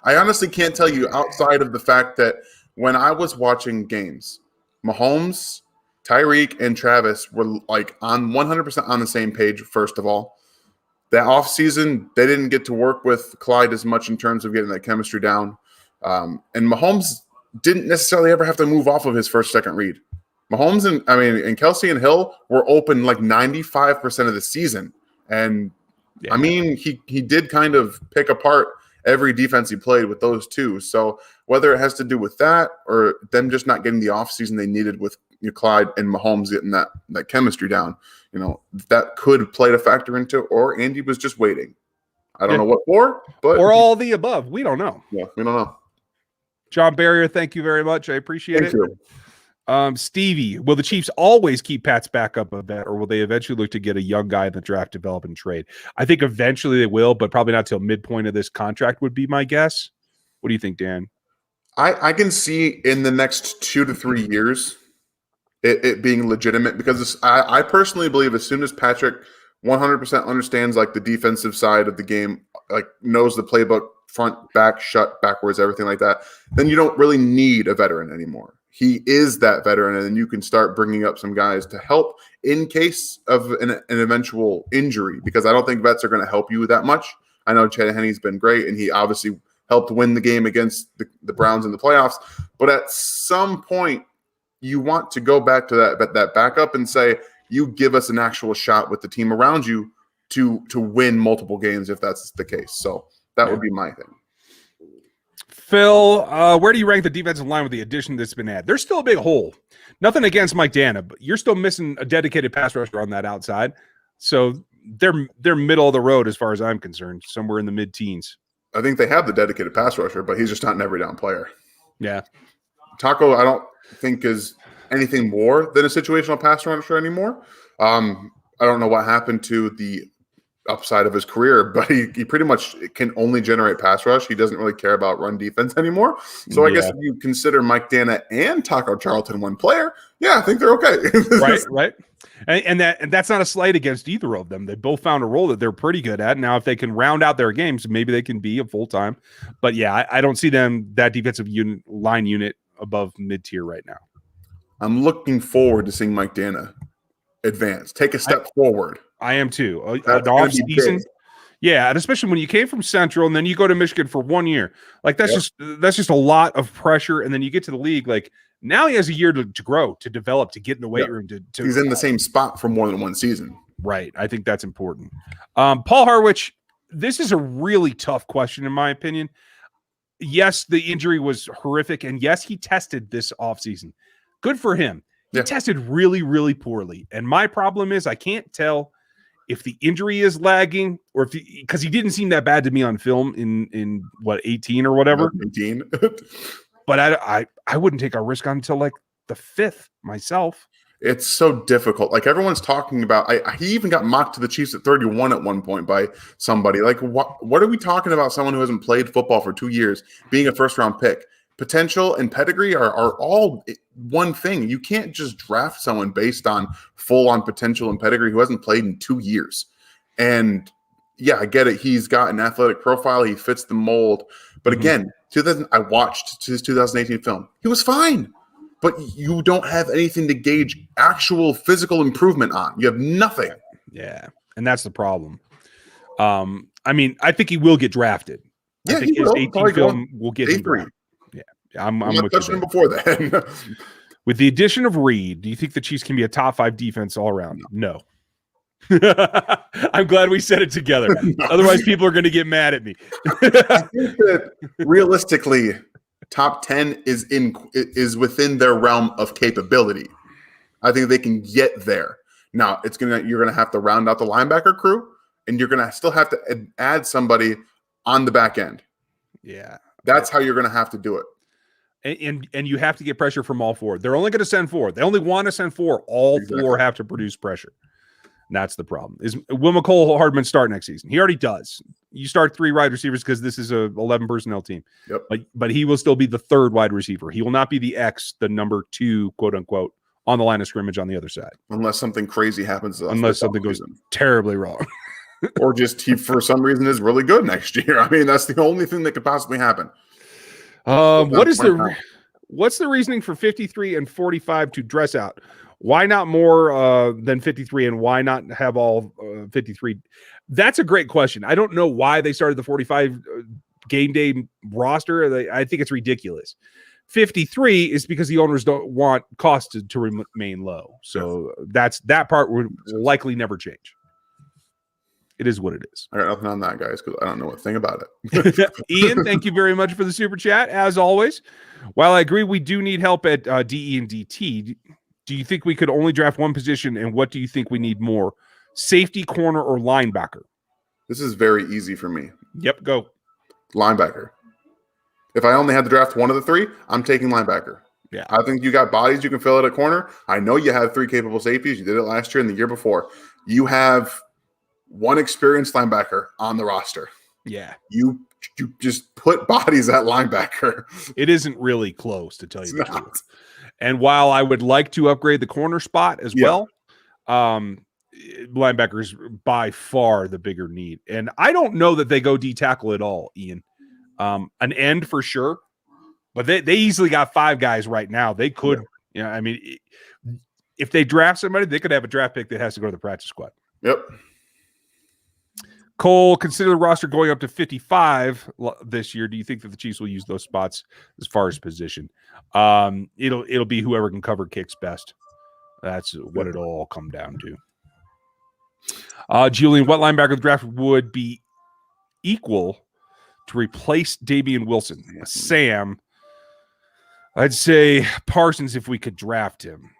I honestly can't tell you outside of the fact that when I was watching games, Mahomes, Tyreek, and Travis were like on 100% on the same page, first of all. That offseason, they didn't get to work with Clyde as much in terms of getting that chemistry down. And Mahomes didn't necessarily ever have to move off of his first, second read. Mahomes and Kelsey and Hill were open like 95% of the season. And yeah. I mean, he did kind of pick apart every defense he played with those two. So whether it has to do with that or them just not getting the offseason they needed with Clyde and Mahomes getting that chemistry down, that could play a factor into, or Andy was just waiting. I don't know what for, but or all the above. We don't know. Yeah, we don't know. John Barrier, thank you very much. I appreciate it. You. Stevie, will the Chiefs always keep Pat's backup a vet, or will they eventually look to get a young guy in the draft, develop, and trade? I think eventually they will, but probably not till midpoint of this contract would be my guess. What do you think, Dan? I can see in the next 2 to 3 years it being legitimate, because I personally believe as soon as Patrick 100% understands like the defensive side of the game, like knows the playbook, front, back, shut, backwards, everything like that, then you don't really need a veteran anymore. He is that veteran, and then you can start bringing up some guys to help in case of an eventual injury, because I don't think vets are going to help you that much. I know Chad Henne's been great, and he obviously helped win the game against the Browns in the playoffs, but at some point you want to go back to that backup and say, you give us an actual shot with the team around you to win multiple games if that's the case. So that would be my thing. Phil, where do you rank the defensive line with the addition that's been added? There's still a big hole. Nothing against Mike Dana, but you're still missing a dedicated pass rusher on that outside. So they're middle of the road as far as I'm concerned, somewhere in the mid-teens. I think they have the dedicated pass rusher, but he's just not an every down player. Yeah. Taco, I don't think is anything more than a situational pass rusher anymore. I don't know what happened to the upside of his career, but he pretty much can only generate pass rush. He doesn't really care about run defense anymore. So I guess if you consider Mike Dana and Taco Charlton one player, yeah, I think they're okay. Right. And that's not a slight against either of them. They both found a role that they're pretty good at. Now, if they can round out their games, maybe they can be a full-time. But yeah, I don't see them, that defensive line unit, above mid-tier right now. I'm looking forward to seeing Mike Dana advance, take a step forward. I am too. An off season. Yeah, and especially when you came from Central and then you go to Michigan for 1 year. Like that's just a lot of pressure. And then you get to the league. Like now he has a year to grow, to develop, to get in the weight room. To he's in the same spot for more than one season. Right. I think that's important. Paul Harwich, this is a really tough question in my opinion. Yes, the injury was horrific. And yes, he tested this offseason. Good for him. He tested really, really poorly. And my problem is I can't tell if the injury is lagging or if because he didn't seem that bad to me on film in what, 18 or whatever. 18. But I wouldn't take a risk on until like the 5th myself. It's so difficult. Like everyone's talking about, he even got mocked to the Chiefs at 31 at one point by somebody. Like what are we talking about? Someone who hasn't played football for 2 years being a first round pick. Potential and pedigree are all one thing. You can't just draft someone based on full-on potential and pedigree who hasn't played in 2 years. And yeah, I get it. He's got an athletic profile. He fits the mold. But again, I watched his 2018 film. He was fine. But you don't have anything to gauge actual physical improvement on. You have nothing. Yeah, and that's the problem. I mean, I think he will get drafted. Yeah, I think his 18 film will get him drafted. I'm not touching him before then. With the addition of Reid, do you think the Chiefs can be a top 5 defense all around? No. I'm glad we said it together. No. Otherwise, people are going to get mad at me. I think that realistically, top 10 is within their realm of capability. I think they can get there. Now, you're gonna have to round out the linebacker crew, and you're gonna still have to add somebody on the back end. Yeah, that's how you're gonna have to do it. And you have to get pressure from all 4. They're only going to send 4. They only want to send 4. All 4 have to produce pressure. And that's the problem. Will McCole Hardman start next season? He already does. You start 3 wide receivers because this is a 11 personnel team. Yep. But he will still be the 3rd wide receiver. He will not be the the number 2, quote unquote, on the line of scrimmage on the other side. Unless something crazy happens. Unless something goes terribly wrong. Or just he, for some reason, is really good next year. I mean, that's the only thing that could possibly happen. What's the reasoning for 53 and 45 to dress out? Why not more than 53, and why not have all 53? That's a great question. I don't know why they started the 45 game day roster. I think it's ridiculous. 53 is because the owners don't want costs to remain low. So that part will likely never change. It is what it is. I got nothing on that, guys, because I don't know a thing about it. Ian, thank you very much for the super chat, as always. While I agree we do need help at DE and DT, do you think we could only draft one position, and what do you think we need more? Safety, corner, or linebacker? This is very easy for me. Yep, go. Linebacker. If I only had to draft one of the 3, I'm taking linebacker. Yeah. I think you got bodies you can fill it at corner. I know you have 3 capable safeties. You did it last year and the year before. You have one experienced linebacker on the roster. Yeah. You just put bodies at linebacker. It isn't really close, to tell you the truth. And while I would like to upgrade the corner spot as well, linebacker is by far the bigger need. And I don't know that they go D tackle at all, Ian. An end for sure. But they easily got 5 guys right now. They could, I mean, if they draft somebody, they could have a draft pick that has to go to the practice squad. Yep. Cole, consider the roster going up to 55 this year. Do you think that the Chiefs will use those spots as far as position? It'll be whoever can cover kicks best. That's what it'll all come down to. Julian, what linebacker the draft would be equal to replace Damian Wilson? Sam, I'd say Parsons if we could draft him.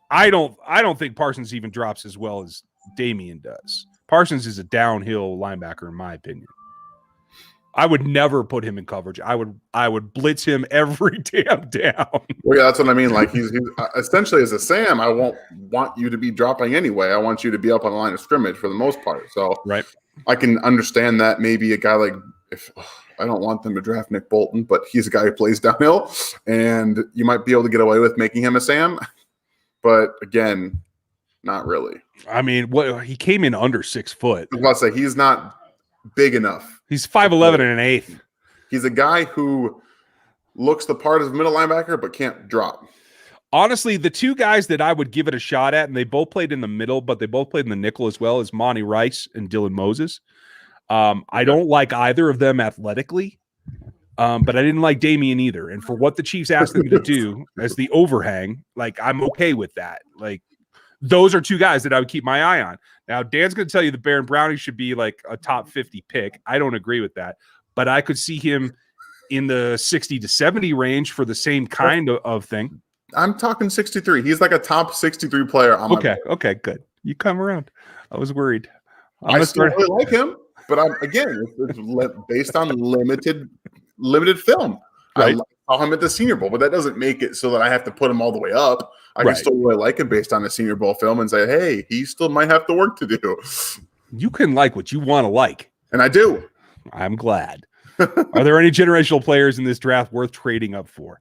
I don't think Parsons even drops as well as Damian does. Parsons is a downhill linebacker, in my opinion. I would never put him in coverage. I would blitz him every damn down. Well, yeah, that's what I mean. Like he's essentially as a Sam, I won't want you to be dropping anyway. I want you to be up on the line of scrimmage for the most part. So right. I can understand that maybe a guy like I don't want them to draft Nick Bolton, but he's a guy who plays downhill, and you might be able to get away with making him a Sam. But again, not really. I mean, he came in under 6 foot. I was about to say he's not big enough. He's 5'11" and an eighth. He's a guy who looks the part of a middle linebacker but can't drop. Honestly, the two guys that I would give it a shot at, and they both played in the middle, but they both played in the nickel as well, is Monty Rice and Dylan Moses. I don't like either of them athletically, but I didn't like Damian either. And for what the Chiefs asked them to do as the overhang, like I'm okay with that. Like those are two guys that I would keep my eye on. Now, Dan's going to tell you that Baron Browning should be like a top 50 pick. I don't agree with that, but I could see him in the 60 to 70 range for the same kind of thing. I'm talking 63. He's like a top 63 player. Okay, good. You come around. I was worried. I still really like him, but it's based on limited film. Right. I saw him at the Senior Bowl, but that doesn't make it so that I have to put him all the way up. I can still really like him based on the Senior Bowl film and say, hey, he still might have the work to do. You can like what you want to like. And I do. I'm glad. Are there any generational players in this draft worth trading up for?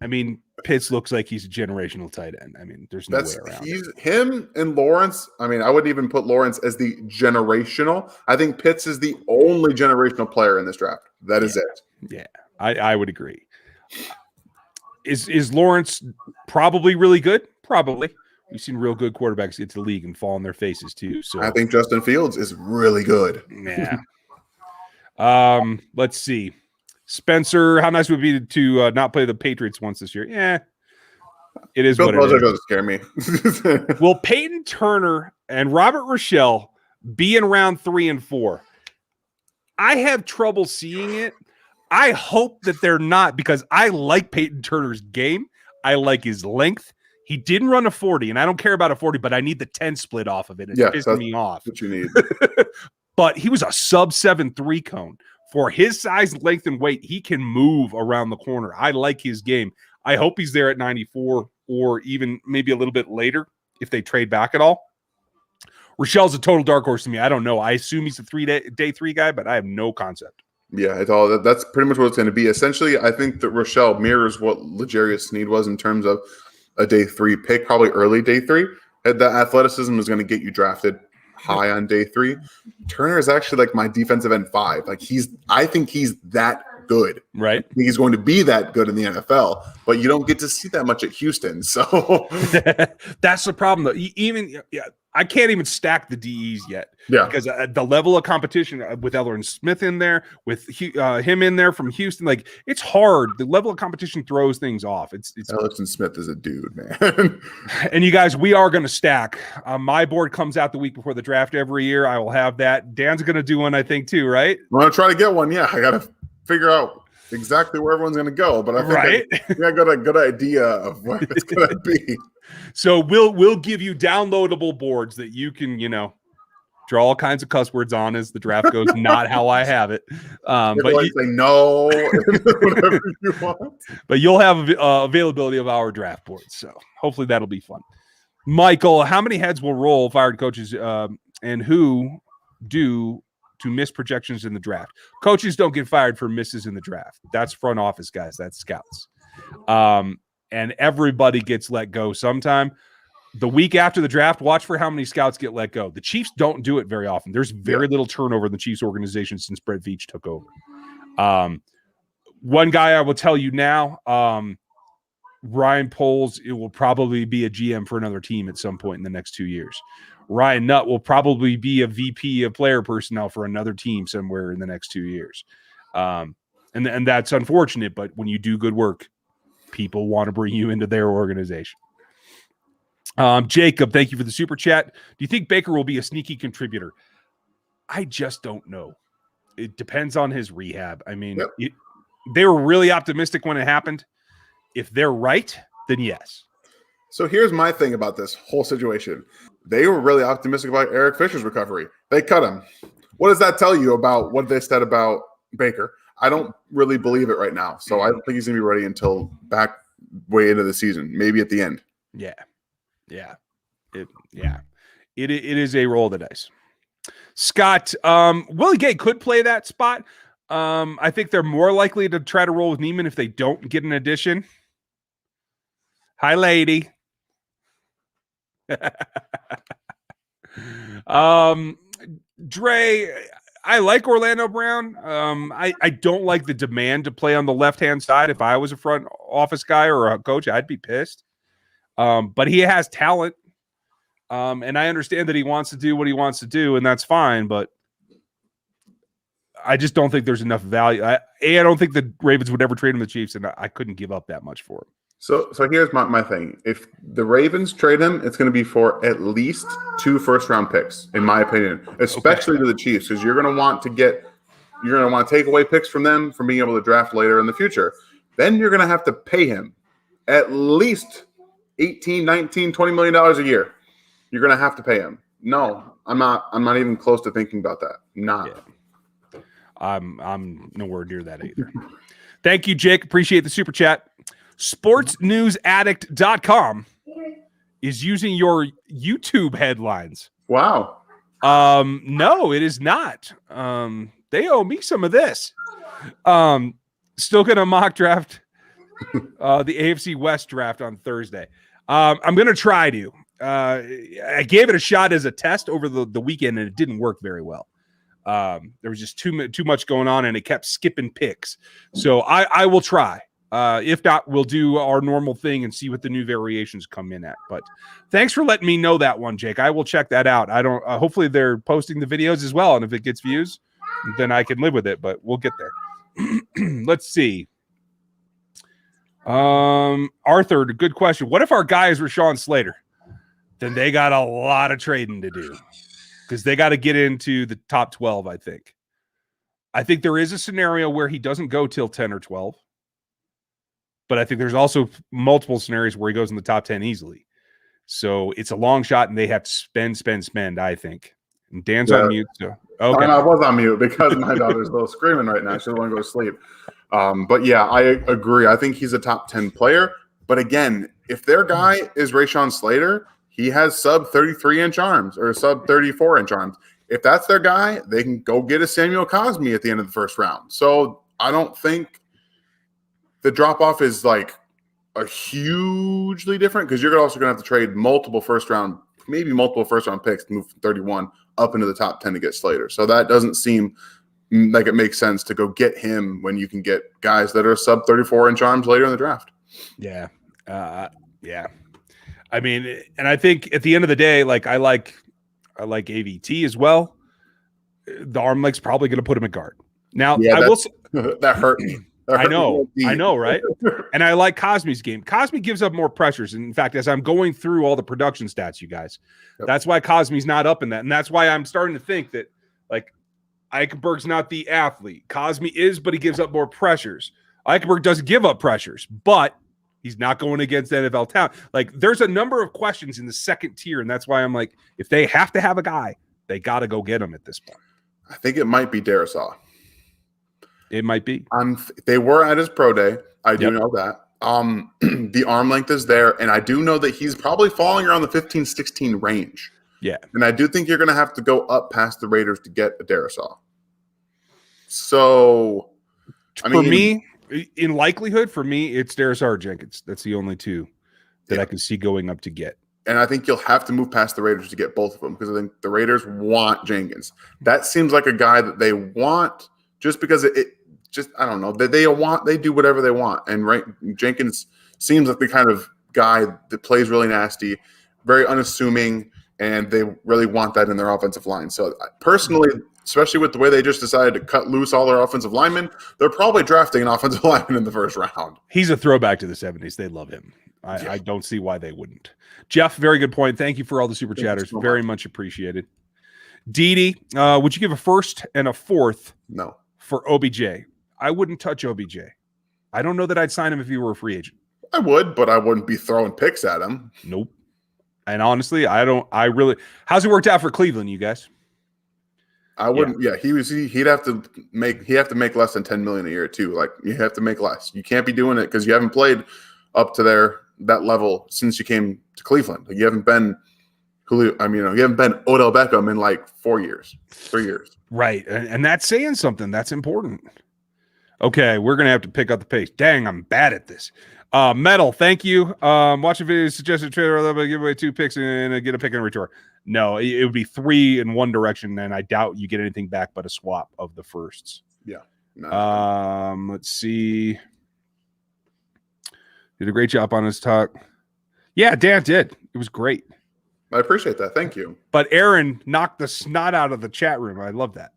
I mean, Pitts looks like he's a generational tight end. I mean, there's no way around it. Him and Lawrence. I mean, I wouldn't even put Lawrence as the generational. I think Pitts is the only generational player in this draft. That is it. Yeah, I would agree. Is Lawrence probably really good? Probably. We've seen real good quarterbacks get to the league and fall on their faces too. So I think Justin Fields is really good. Yeah. Let's see. Spencer, how nice would it be to not play the Patriots once this year? Yeah, it is Bill what Belichick it is. Doesn't scare me. Will Peyton Turner and Robert Rochelle be in round 3 and 4? I have trouble seeing it. I hope that they're not, because I like Peyton Turner's game. I like his length. He didn't run a 40, and I don't care about a 40, but I need the 10 split off of it. It's pissing me off. What you need. But he was a sub 7.3 cone. For his size, length, and weight, he can move around the corner. I like his game. I hope he's there at 94 or even maybe a little bit later if they trade back at all. Rochelle's a total dark horse to me. I don't know. I assume he's a day three guy, but I have no concept. Yeah, that's pretty much what it's going to be. Essentially, I think that Rochelle mirrors what L'Jarius Sneed was in terms of a day 3 pick, probably early day 3. The athleticism is going to get you drafted high on day 3. Turner is actually like my defensive end 5. Like I think he's that good. Right. I think he's going to be that good in the NFL, but you don't get to see that much at Houston. So that's the problem though. I can't even stack the DEs yet. Yeah. Because the level of competition with Ellerin Smith in there, with him in there from Houston, like it's hard. The level of competition throws things off. It's Ellerin Smith is a dude, man. And you guys, we are going to stack. My board comes out the week before the draft every year. I will have that. Dan's going to do one, I think, too, right? I'm going to try to get one. Yeah, I got to figure out exactly where everyone's going to go, but I think I got a good idea of where it's going to be. So we'll give you downloadable boards that you can, draw all kinds of cuss words on as the draft goes. Not how I have it, but say no, whatever you want. But you'll have availability of our draft boards, so hopefully that'll be fun. Michael, how many heads will roll fired coaches, and who do to miss projections in the draft? Coaches don't get fired for misses in the draft. That's front office guys. That's scouts. And everybody gets let go sometime. The week after the draft, watch for how many scouts get let go. The Chiefs don't do it very often. There's very little turnover in the Chiefs organization since Brett Veach took over. One guy I will tell you now, Ryan Poles, it will probably be a GM for another team at some point in the next 2 years. Ryan Nutt will probably be a VP of player personnel for another team somewhere in the next 2 years. And that's unfortunate, but when you do good work, people want to bring you into their organization. Jacob, thank you for the super chat. Do you think Baker will be a sneaky contributor? I just don't know. It depends on his rehab. I mean, they were really optimistic when it happened. If they're right, then yes. So here's my thing about this whole situation. They were really optimistic about Eric Fisher's recovery. They cut him. What does that tell you about what they said about Baker. I don't really believe it right now. So I don't think he's going to be ready until back way into the season, maybe at the end. Yeah. It is a roll of the dice. Scott, Willie Gay could play that spot. I think they're more likely to try to roll with Neiman if they don't get an addition. Hi, lady. Dre, I like Orlando Brown. I don't like the demand to play on the left-hand side. If I was a front office guy or a coach, I'd be pissed. But he has talent. And I understand that he wants to do what he wants to do, and that's fine, but I just don't think there's enough value. I don't think the Ravens would ever trade him to the Chiefs, and I couldn't give up that much for him. So here's my thing. If the Ravens trade him, it's going to be for at least 2 first-round picks, in my opinion, especially to the Chiefs, because you're going to want to take away picks from them from being able to draft later in the future. Then you're going to have to pay him at least $18, $19, $20 million a year. You're going to have to pay him. No, I'm not even close to thinking about that. Not. Yeah. I'm nowhere near that either. Thank you, Jake. Appreciate the super chat. SportsNewsAddict.com is using your YouTube headlines. Wow. No, it is not. They owe me some of this. Still going to mock draft the AFC West draft on Thursday. I'm going to try to. I gave it a shot as a test over the weekend, and it didn't work very well. There was just too much going on, and it kept skipping picks. So I will try. If not, we'll do our normal thing and see what the new variations come in at. But thanks for letting me know that one, Jake. I will check that out. I don't. Hopefully, they're posting the videos as well, and if it gets views, then I can live with it. But we'll get there. Let's see. Arthur, good question. What if our guy is Rashawn Slater? Then they got a lot of trading to do because they got to get into the top 12, I think. I think there is a scenario where he doesn't go till 10 or 12. But I think there's also multiple scenarios where he goes in the top 10 easily. So it's a long shot, and they have to spend, I think. And Dan's on mute. So okay. I was on mute because my daughter's a little screaming right now. She doesn't want to go to sleep. But yeah, I agree. I think he's a top 10 player. But again, if their guy is Rashawn Slater, he has sub 33-inch arms or sub 34-inch arms. If that's their guy, they can go get a Samuel Cosmi at the end of the first round. So I don't think the drop-off is like a hugely different because you're also going to have to trade multiple first-round picks to move from 31 up into the top 10 to get Slater. So that doesn't seem like it makes sense to go get him when you can get guys that are sub 34-inch arms later in the draft. Yeah. Yeah. I mean, and I think at the end of the day, like I like AVT as well. The arm leg's probably going to put him at guard. Now, yeah, I will that hurt me. I know, right? And I like Cosmi's game. Cosmi gives up more pressures. And in fact, as I'm going through all the production stats, you guys, that's why Cosmi's not up in that. And that's why I'm starting to think that, like, Eichenberg's not the athlete. Cosmi is, but he gives up more pressures. Eichenberg does give up pressures, but he's not going against NFL talent. Like, there's a number of questions in the second tier, and that's why I'm like, if they have to have a guy, they got to go get him at this point. I think it might be Darisaw. It might be. They were at his pro day. I do know that. The arm length is there, and I do know that he's probably falling around the 15-16 range. Yeah. And I do think you're going to have to go up past the Raiders to get a Darisaw. So, for me, in likelihood, for me, it's Darisaw or Jenkins. That's the only two that I can see going up to get. And I think you'll have to move past the Raiders to get both of them because I think the Raiders want Jenkins. That seems like a guy that they want just because I don't know. They do whatever they want. And Jenkins seems like the kind of guy that plays really nasty, very unassuming, and they really want that in their offensive line. So personally, especially with the way they just decided to cut loose all their offensive linemen, they're probably drafting an offensive lineman in the first round. He's a throwback to the 70s. They love him. I don't see why they wouldn't. Jeff, very good point. Thank you for all the super chatters. So very much appreciated. Didi, would you give a first and a fourth? No. For OBJ? I wouldn't touch OBJ. I don't know that I'd sign him if he were a free agent. I would, but I wouldn't be throwing picks at him. Nope. And honestly, how's it worked out for Cleveland, you guys? I wouldn't. Yeah, he'd have to make less than $10 million a year too. Like you have to make less. You can't be doing it because you haven't played up to that level since you came to Cleveland. Like, you haven't been Julio. I mean, you haven't been Odell Beckham in like 3 years. Right, and that's saying something. That's important. Okay, we're gonna have to pick up the pace. Dang, I'm bad at this. Metal, thank you. Watch a video, suggested trailer, give away 2 picks and get a pick and return. No, it would be 3 in one direction, and I doubt you get anything back but a swap of the firsts. Yeah. No. Let's see. Did a great job on his talk. Yeah, Dan did. It was great. I appreciate that. Thank you. But Aaron knocked the snot out of the chat room. I love that.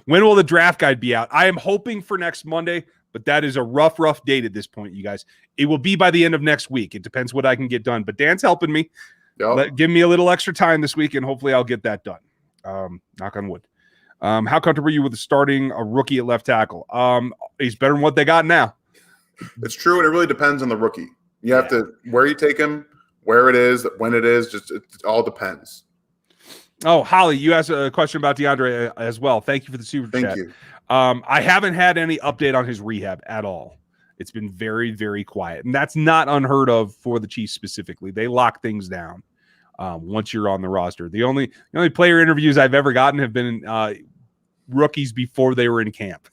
When will the draft guide be out? I am hoping for next Monday, but that is a rough date at this point, you guys. It will be by the end of next week. It depends what I can get done. But Dan's helping me. Yep. Give me a little extra time this week, and hopefully I'll get that done. Knock on wood. How comfortable are you with starting a rookie at left tackle? He's better than what they got now. It's true, and it really depends on the rookie. You have to where you take him, where it is, when it is. Just it all depends. Oh, Holly, you asked a question about DeAndre as well. Thank you for the super chat. Thank you. I haven't had any update on his rehab at all. It's been very, very quiet, and that's not unheard of for the Chiefs specifically. They lock things down once you're on the roster. The only player interviews I've ever gotten have been rookies before they were in camp.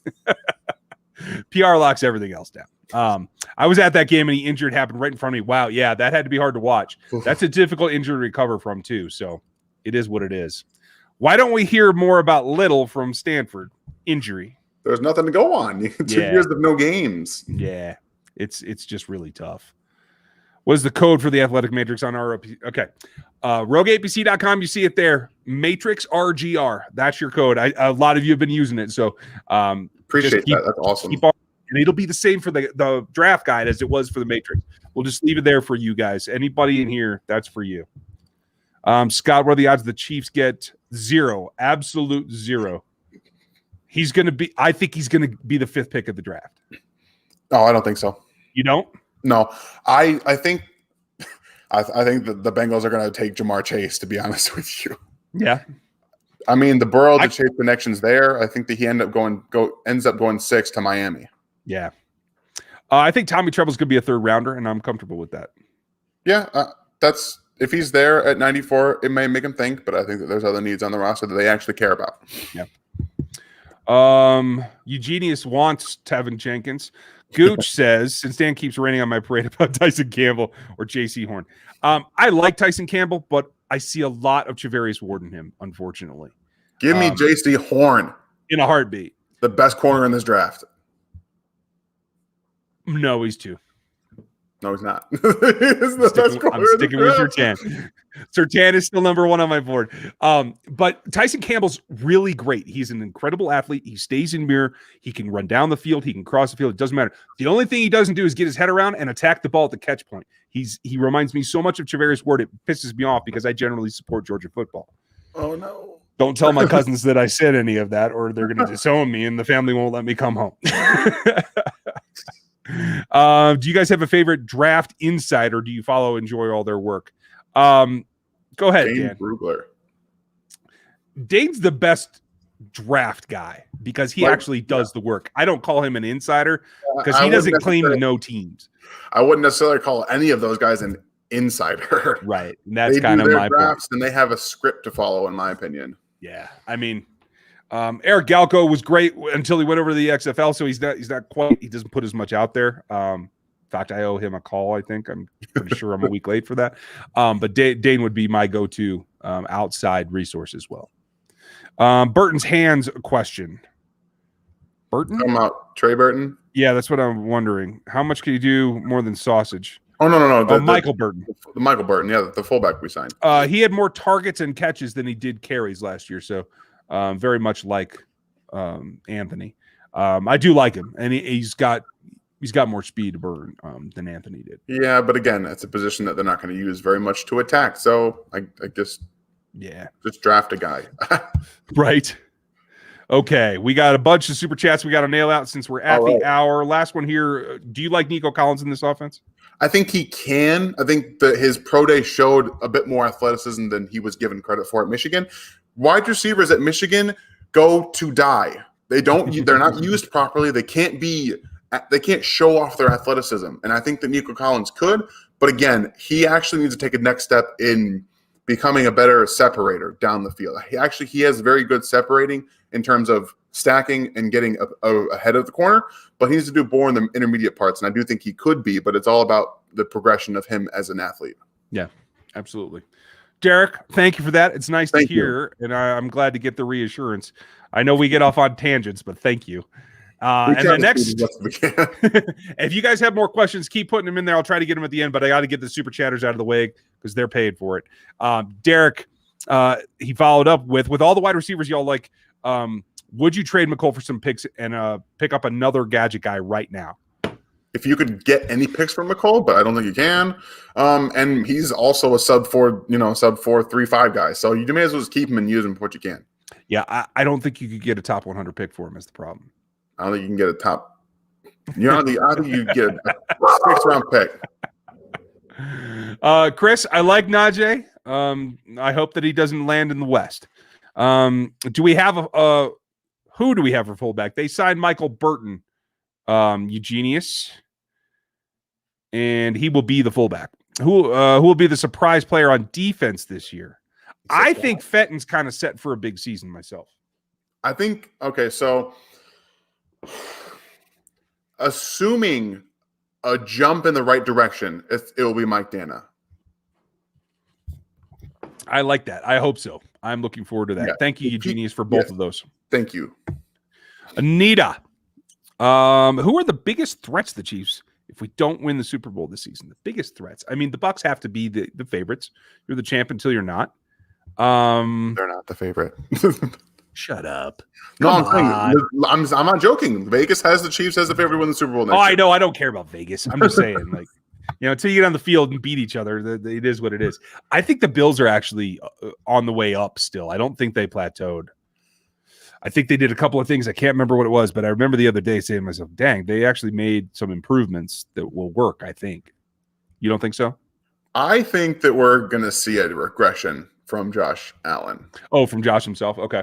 PR locks everything else down. I was at that game, and he injured happened right in front of me. Wow, yeah, that had to be hard to watch. That's a difficult injury to recover from too. So it is what it is. Why don't we hear more about Little from Stanford? Injury. There's nothing to go on. 2 years of no games. Yeah, it's just really tough. What is the code for the Athletic Matrix on ROP? Okay. RogueAPC.com, you see it there. Matrix RGR. That's your code. A lot of you have been using it. So appreciate that. That's awesome. And it'll be the same for the draft guide as it was for the Matrix. We'll just leave it there for you guys. Anybody in here, that's for you. Scott, what are the odds the Chiefs get 0? Absolute 0. I think he's going to be the 5th pick of the draft. No, I don't think so. You don't? No, I think that the Bengals are going to take Jamar Chase, to be honest with you. Yeah. I mean, the Burrow to Chase connection's there. I think that he ends up going 6 to Miami. Yeah. I think Tommy Treble's going to be a 3rd rounder, and I'm comfortable with that. Yeah, that's if he's there at 94, it may make him think, but I think that there's other needs on the roster that they actually care about. Yeah. Eugenius wants Tevin Jenkins. Gooch says, since Dan keeps raining on my parade about Tyson Campbell or J.C. Horn. I like Tyson Campbell, but I see a lot of Travarius Ward in him, unfortunately. Give me J.C. Horn. In a heartbeat. The best corner in this draft. No, he's 2. No, he's not. He's the best corner. I'm sticking with Surtain. Surtain is still number 1 on my board. But Tyson Campbell's really great. He's an incredible athlete. He stays in mirror. He can run down the field. He can cross the field. It doesn't matter. The only thing he doesn't do is get his head around and attack the ball at the catch point. He reminds me so much of Travarius Ward. It pisses me off because I generally support Georgia football. Oh, no. Don't tell my cousins that I said any of that, or they're going to disown me and the family won't let me come home. Do you guys have a favorite draft insider? Do you enjoy all their work? Go ahead, Dan. Brugler. Dane's the best draft guy because he actually does the work. I don't call him an insider because he doesn't claim to know teams. I wouldn't necessarily call any of those guys an insider. Right. And that's kind of my drafts, and they have a script to follow, in my opinion. Yeah. I mean, Eric Galko was great until he went over to the XFL, so he doesn't put as much out there. In fact, I owe him a call, I think. I'm pretty sure I'm a week late for that. But Dane would be my go-to outside resource as well. Burton's hands question. Burton? Talking about Trey Burton? Yeah, that's what I'm wondering. How much can you do more than sausage? Oh, no. Michael Burton. The Michael Burton, yeah, the fullback we signed. He had more targets and catches than he did carries last year, so very much like Anthony. I do like him, and he's got more speed to burn than Anthony did. Yeah, but again, that's a position that they're not going to use very much to attack. So I just draft a guy. Right. Okay, we got a bunch of super chats we got to nail out since we're at the hour. Last one here. Do you like Nico Collins in this offense? I think he can. I think that his pro day showed a bit more athleticism than he was given credit for at Michigan. wide receivers at Michigan go to die. They're not used properly. They can't show off their athleticism. And I think that Nico Collins could, but again, he actually needs to take a next step in becoming a better separator down the field. He has very good separating in terms of stacking and getting ahead of the corner, but he needs to do more in the intermediate parts. And I do think he could be, but it's all about the progression of him as an athlete. Yeah, absolutely. Derek, thank you for that. It's nice to hear, and I'm glad to get the reassurance. I know we get off on tangents, but thank you. And the next, if you guys have more questions, keep putting them in there. I'll try to get them at the end, but I got to get the super chatters out of the way because they're paid for it. Derek, he followed up with all the wide receivers y'all like. Would you trade McCole for some picks and pick up another gadget guy right now? If you could get any picks from McCole, but I don't think you can. And he's also a sub 4.35 guy. So you may as well just keep him and use him for what you can. Yeah, I don't think you could get a top 100 pick for him is the problem. I don't think you can get a top. I think you get a 6th round pick. Chris, I like Najee. I hope that he doesn't land in the West. Do we have who do we have for fullback? They signed Michael Burton, Eugenius, and he will be the fullback. Who will be the surprise player on defense this year? I think Fenton's kind of set for a big season myself. I think, okay, so assuming a jump in the right direction, it will be Mike Dana. I like that. I hope so. I'm looking forward to that. Yeah. Thank you, Eugenius, for both of those. Thank you. Anita, who are the biggest threats to the Chiefs if we don't win the Super Bowl this season? The biggest threats. I mean, the Bucs have to be the favorites. You're the champ until you're not. They're not the favorite. Shut up. No, I'm not joking. Vegas has the Chiefs as the favorite to win the Super Bowl next year. I know. I don't care about Vegas. I'm just saying, until you get on the field and beat each other, it is what it is. I think the Bills are actually on the way up still. I don't think they plateaued. I think they did a couple of things. I can't remember what it was, but I remember the other day saying to myself, dang, they actually made some improvements that will work, I think. You don't think so? I think that we're going to see a regression from Josh Allen. Oh, from Josh himself? Okay.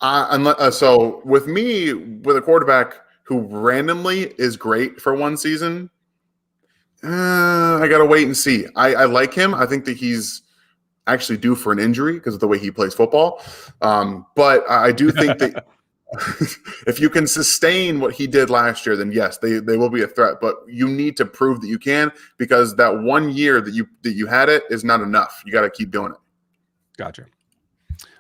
So with me, with a quarterback who randomly is great for one season, I got to wait and see. I like him. I think that he's actually due for an injury because of the way he plays football. But I do think that if you can sustain what he did last year, then yes, they will be a threat. But you need to prove that you can, because that 1 year that you had it is not enough. You got to keep doing it. Gotcha.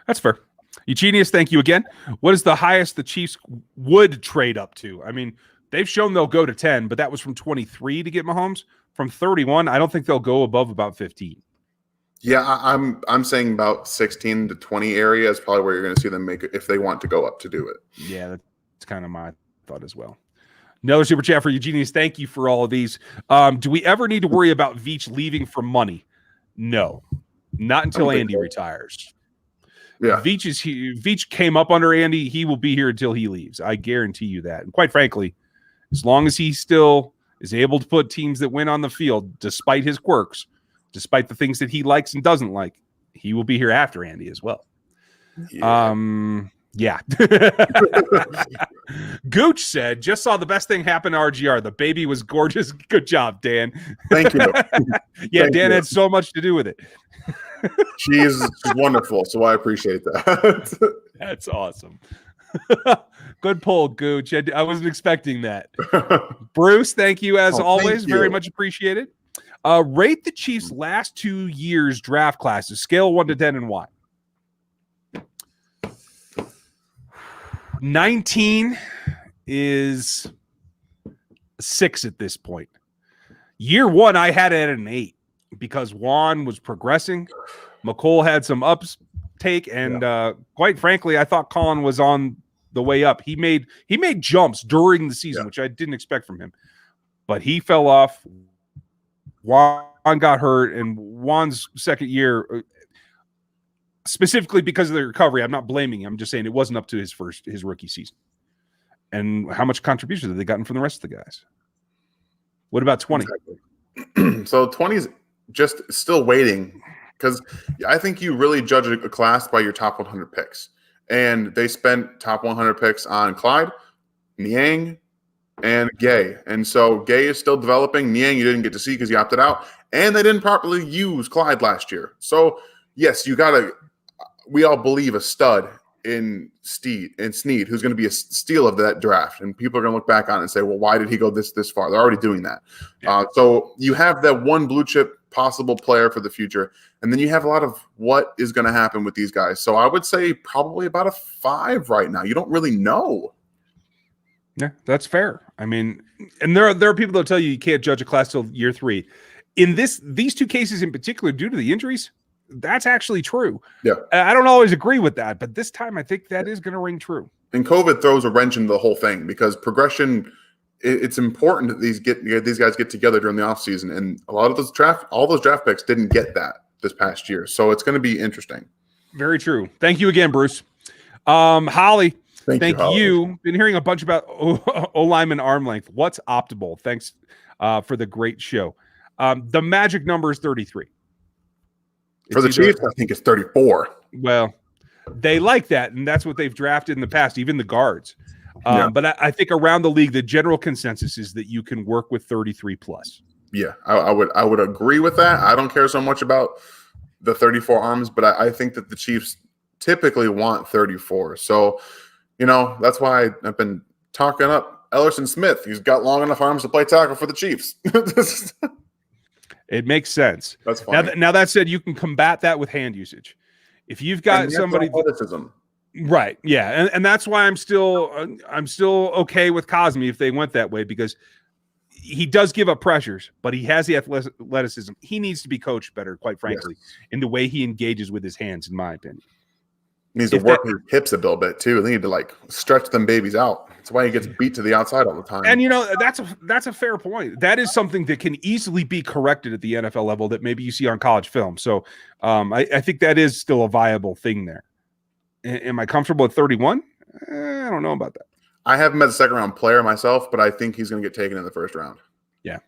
That's fair. Eugenius, thank you again. What is the highest the Chiefs would trade up to? I mean, they've shown they'll go to 10, but that was from 23 to get Mahomes. From 31, I don't think they'll go above about 15. Yeah, I'm saying about 16 to 20 area is probably where you're going to see them make it if they want to go up to do it. Yeah, that's kind of my thought as well. Another super chat for Eugenius. Thank you for all of these. Do we ever need to worry about Veach leaving for money? No, not until Andy retires. Yeah, Veach came up under Andy. He will be here until he leaves. I guarantee you that. And quite frankly, as long as he still is able to put teams that win on the field, despite his quirks, despite the things that he likes and doesn't like, he will be here after Andy as well. Yeah. Gooch said, just saw the best thing happen to RGR. The baby was gorgeous. Good job, Dan. Thank you. Yeah, Dan had so much to do with it. She's wonderful, so I appreciate that. That's awesome. Good pull, Gooch. I wasn't expecting that. Bruce, thank you as always. Very much appreciated. Rate the Chiefs' last 2 years draft classes, scale 1 to 10, and why. 19 is 6 at this point. Year 1, I had it at an 8 because Juan was progressing. McCole had some uptake, and quite frankly, I thought Colin was on the way up. He made jumps during the season, which I didn't expect from him, but he fell off. Juan got hurt, and Juan's second year, specifically because of the recovery, I'm not blaming him. I'm just saying it wasn't up to his rookie season. And how much contribution have they gotten from the rest of the guys? What about 20? Exactly. So 20's just still waiting because I think you really judge a class by your top 100 picks. And they spent top 100 picks on Clyde, Niang, and Gay. And so Gay is still developing. Niang you didn't get to see because he opted out. And they didn't properly use Clyde last year. So, yes, we all believe a stud in Snead, who's going to be a steal of that draft. And people are going to look back on it and say, well, why did he go this far? They're already doing that. Yeah. So you have that one blue chip possible player for the future. And then you have a lot of what is going to happen with these guys. So I would say probably about a 5 right now. You don't really know. Yeah, that's fair. I mean, and there are people that tell you can't judge a class till year 3. In these 2 cases in particular, due to the injuries, that's actually true. Yeah. I don't always agree with that, but this time I think that is going to ring true. And COVID throws a wrench into the whole thing because progression, it's important that these guys get together during the offseason. And a lot of all those draft picks didn't get that this past year. So it's going to be interesting. Very true. Thank you again, Bruce. Holly, thank you. Been hearing a bunch about O-lineman arm length. What's optimal? Thanks for the great show. The magic number is 33. For the Chiefs, I think it's 34. Well, they like that, and that's what they've drafted in the past, even the guards. But I think around the league, the general consensus is that you can work with 33 plus. Yeah, I would agree with that. I don't care so much about the 34 arms, but I think that the Chiefs typically want 34. So, that's why I've been talking up Ellerson Smith. He's got long enough arms to play tackle for the Chiefs. It makes sense. That's fine. Now that said, you can combat that with hand usage. If you've got somebody, athleticism. Right? Yeah, and that's why I'm still okay with Cosme if they went that way, because he does give up pressures, but he has the athleticism. He needs to be coached better, quite frankly, in the way he engages with his hands, in my opinion. He needs to work his hips a little bit too. They need to stretch them babies out. That's why he gets beat to the outside all the time. And that's a fair point. That is something that can easily be corrected at the NFL level that maybe you see on college film. So I think that is still a viable thing there. Am I comfortable at 31? I don't know about that. I have him as a second-round player myself, but I think he's going to get taken in the first round. Yeah.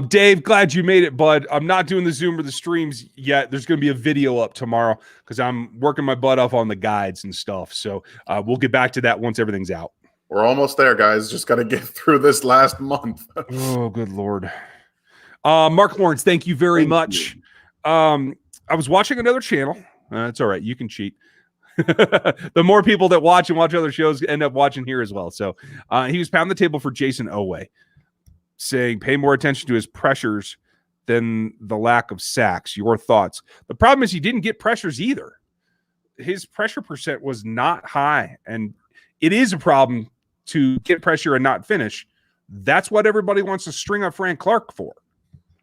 Dave, glad you made it, bud. I'm not doing the Zoom or the streams yet. There's going to be a video up tomorrow because I'm working my butt off on the guides and stuff. So we'll get back to that once everything's out. We're almost there, guys. Just got to get through this last month. Oh, good Lord. Mark Lawrence, thank you very much. I was watching another channel. It's all right. You can cheat. The more people that watch other shows end up watching here as well. So he was pounding the table for Jason Oweh, saying pay more attention to his pressures than the lack of sacks. Your thoughts? The problem is he didn't get pressures either. His pressure percent was not high, and it is a problem to get pressure and not finish. That's what everybody wants to string up Frank Clark for.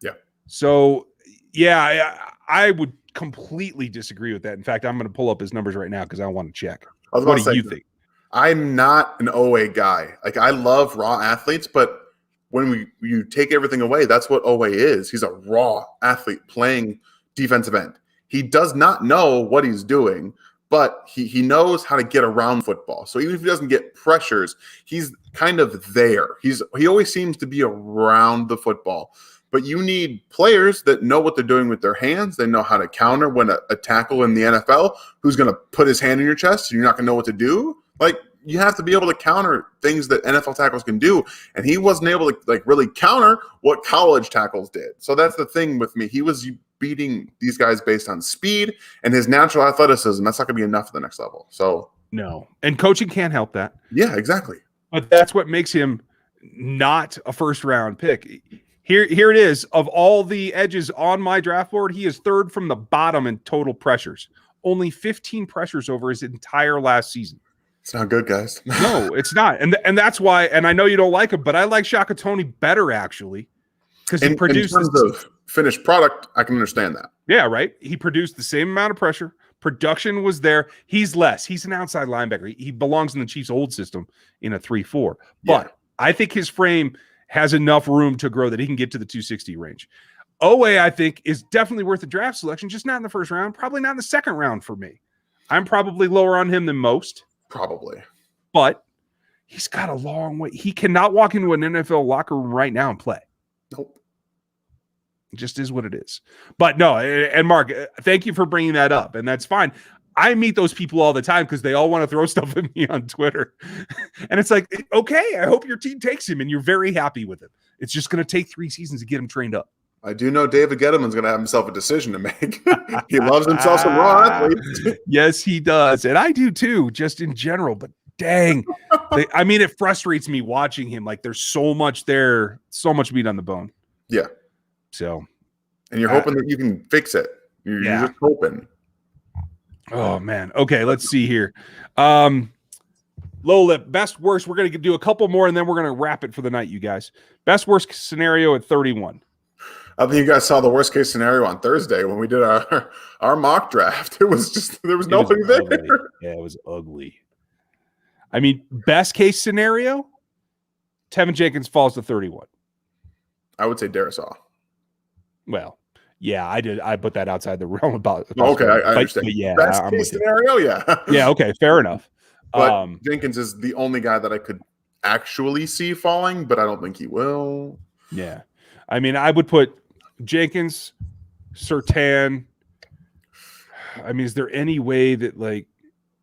Yeah. So, yeah, I would completely disagree with that. In fact, I'm going to pull up his numbers right now because I want to check. What do you think? I'm not an Oweh guy. I love raw athletes, but when you take everything away, that's what Oweh is. He's a raw athlete playing defensive end. He does not know what he's doing, but he knows how to get around football. So even if he doesn't get pressures, he's kind of there. He always seems to be around the football. But you need players that know what they're doing with their hands. They know how to counter when a tackle in the NFL who's going to put his hand in your chest and you're not going to know what to do. You have to be able to counter things that NFL tackles can do. And he wasn't able to really counter what college tackles did. So that's the thing with me. He was beating these guys based on speed and his natural athleticism. That's not going to be enough for the next level. So no. And coaching can't help that. Yeah, exactly. But that's what makes him not a first round pick. Here it is. Of all the edges on my draft board, he is third from the bottom in total pressures. Only 15 pressures over his entire last season. It's not good, guys. No, it's not. And that's why, and I know you don't like him, but I like Shaka Toney better, actually, because he produced in terms of finished product, I can understand that. Yeah, right. He produced the same amount of pressure. Production was there. He's less. He's an outside linebacker. He belongs in the Chiefs' old system in a 3-4. But I think his frame has enough room to grow that he can get to the 260 range. Oweh, I think, is definitely worth a draft selection, just not in the first round, probably not in the second round for me. I'm probably lower on him than most. Probably. But he's got a long way. He cannot walk into an NFL locker room right now and play. Nope. It just is what it is. But no, and Mark, thank you for bringing that up, and that's fine. I meet those people all the time because they all want to throw stuff at me on Twitter. And it's like, okay, I hope your team takes him and you're very happy with him. It's just going to take 3 seasons to get him trained up. I do know David Gettleman's going to have himself a decision to make. He loves himself some raw athletes. Yes, he does. And I do too, just in general. But dang, I mean, it frustrates me watching him. Like there's so much there, so much meat on the bone. Yeah. So. And you're hoping that you can fix it. You're just hoping. Oh man. Okay, let's see here. Low lip, best worst. We're gonna do a couple more and then we're gonna wrap it for the night, you guys. Best worst scenario at 31. I think you guys saw the worst case scenario on Thursday when we did our mock draft. It was just there was nobody there. Yeah, it was ugly. I mean, best case scenario, Tevin Jenkins falls to 31. I would say Darisaw. Well, yeah, I did. I put that outside the realm about. Okay, I understand. But yeah, best case scenario, yeah. Yeah, okay, fair enough. But Jenkins is the only guy that I could actually see falling, but I don't think he will. Yeah, I mean, I would put Jenkins, Surtain. I mean, is there any way that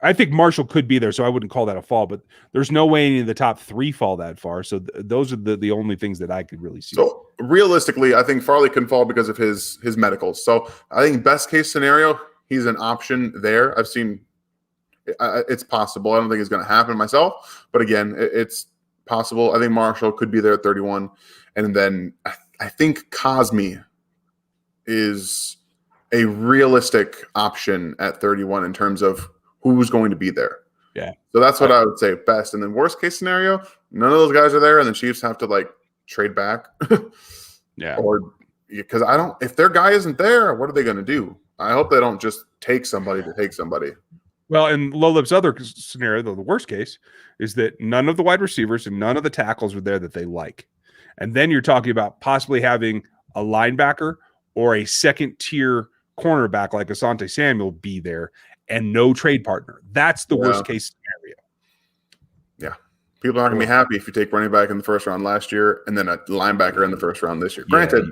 I think Marshall could be there, so I wouldn't call that a fall. But there's no way any of the top 3 fall that far. So those are the only things that I could really see. So realistically, I think Farley can fall because of his medicals. So I think best case scenario, he's an option there. I've seen it's possible. I don't think it's going to happen myself, but again, it's possible. I think Marshall could be there at 31, and then I think Cosme is a realistic option at 31 in terms of who's going to be there. Yeah. So that's what I would say best. And then worst case scenario, none of those guys are there, and the Chiefs have to trade back. Yeah. Or because if their guy isn't there, what are they going to do? I hope they don't just take somebody to take somebody. Well, and Lolip's other scenario, though, the worst case is that none of the wide receivers and none of the tackles are there that they like. And then you're talking about possibly having a linebacker or a second tier cornerback like Asante Samuel be there and no trade partner. That's the worst case scenario. Yeah. People aren't going to be happy if you take running back in the first round last year and then a linebacker in the first round this year. Granted,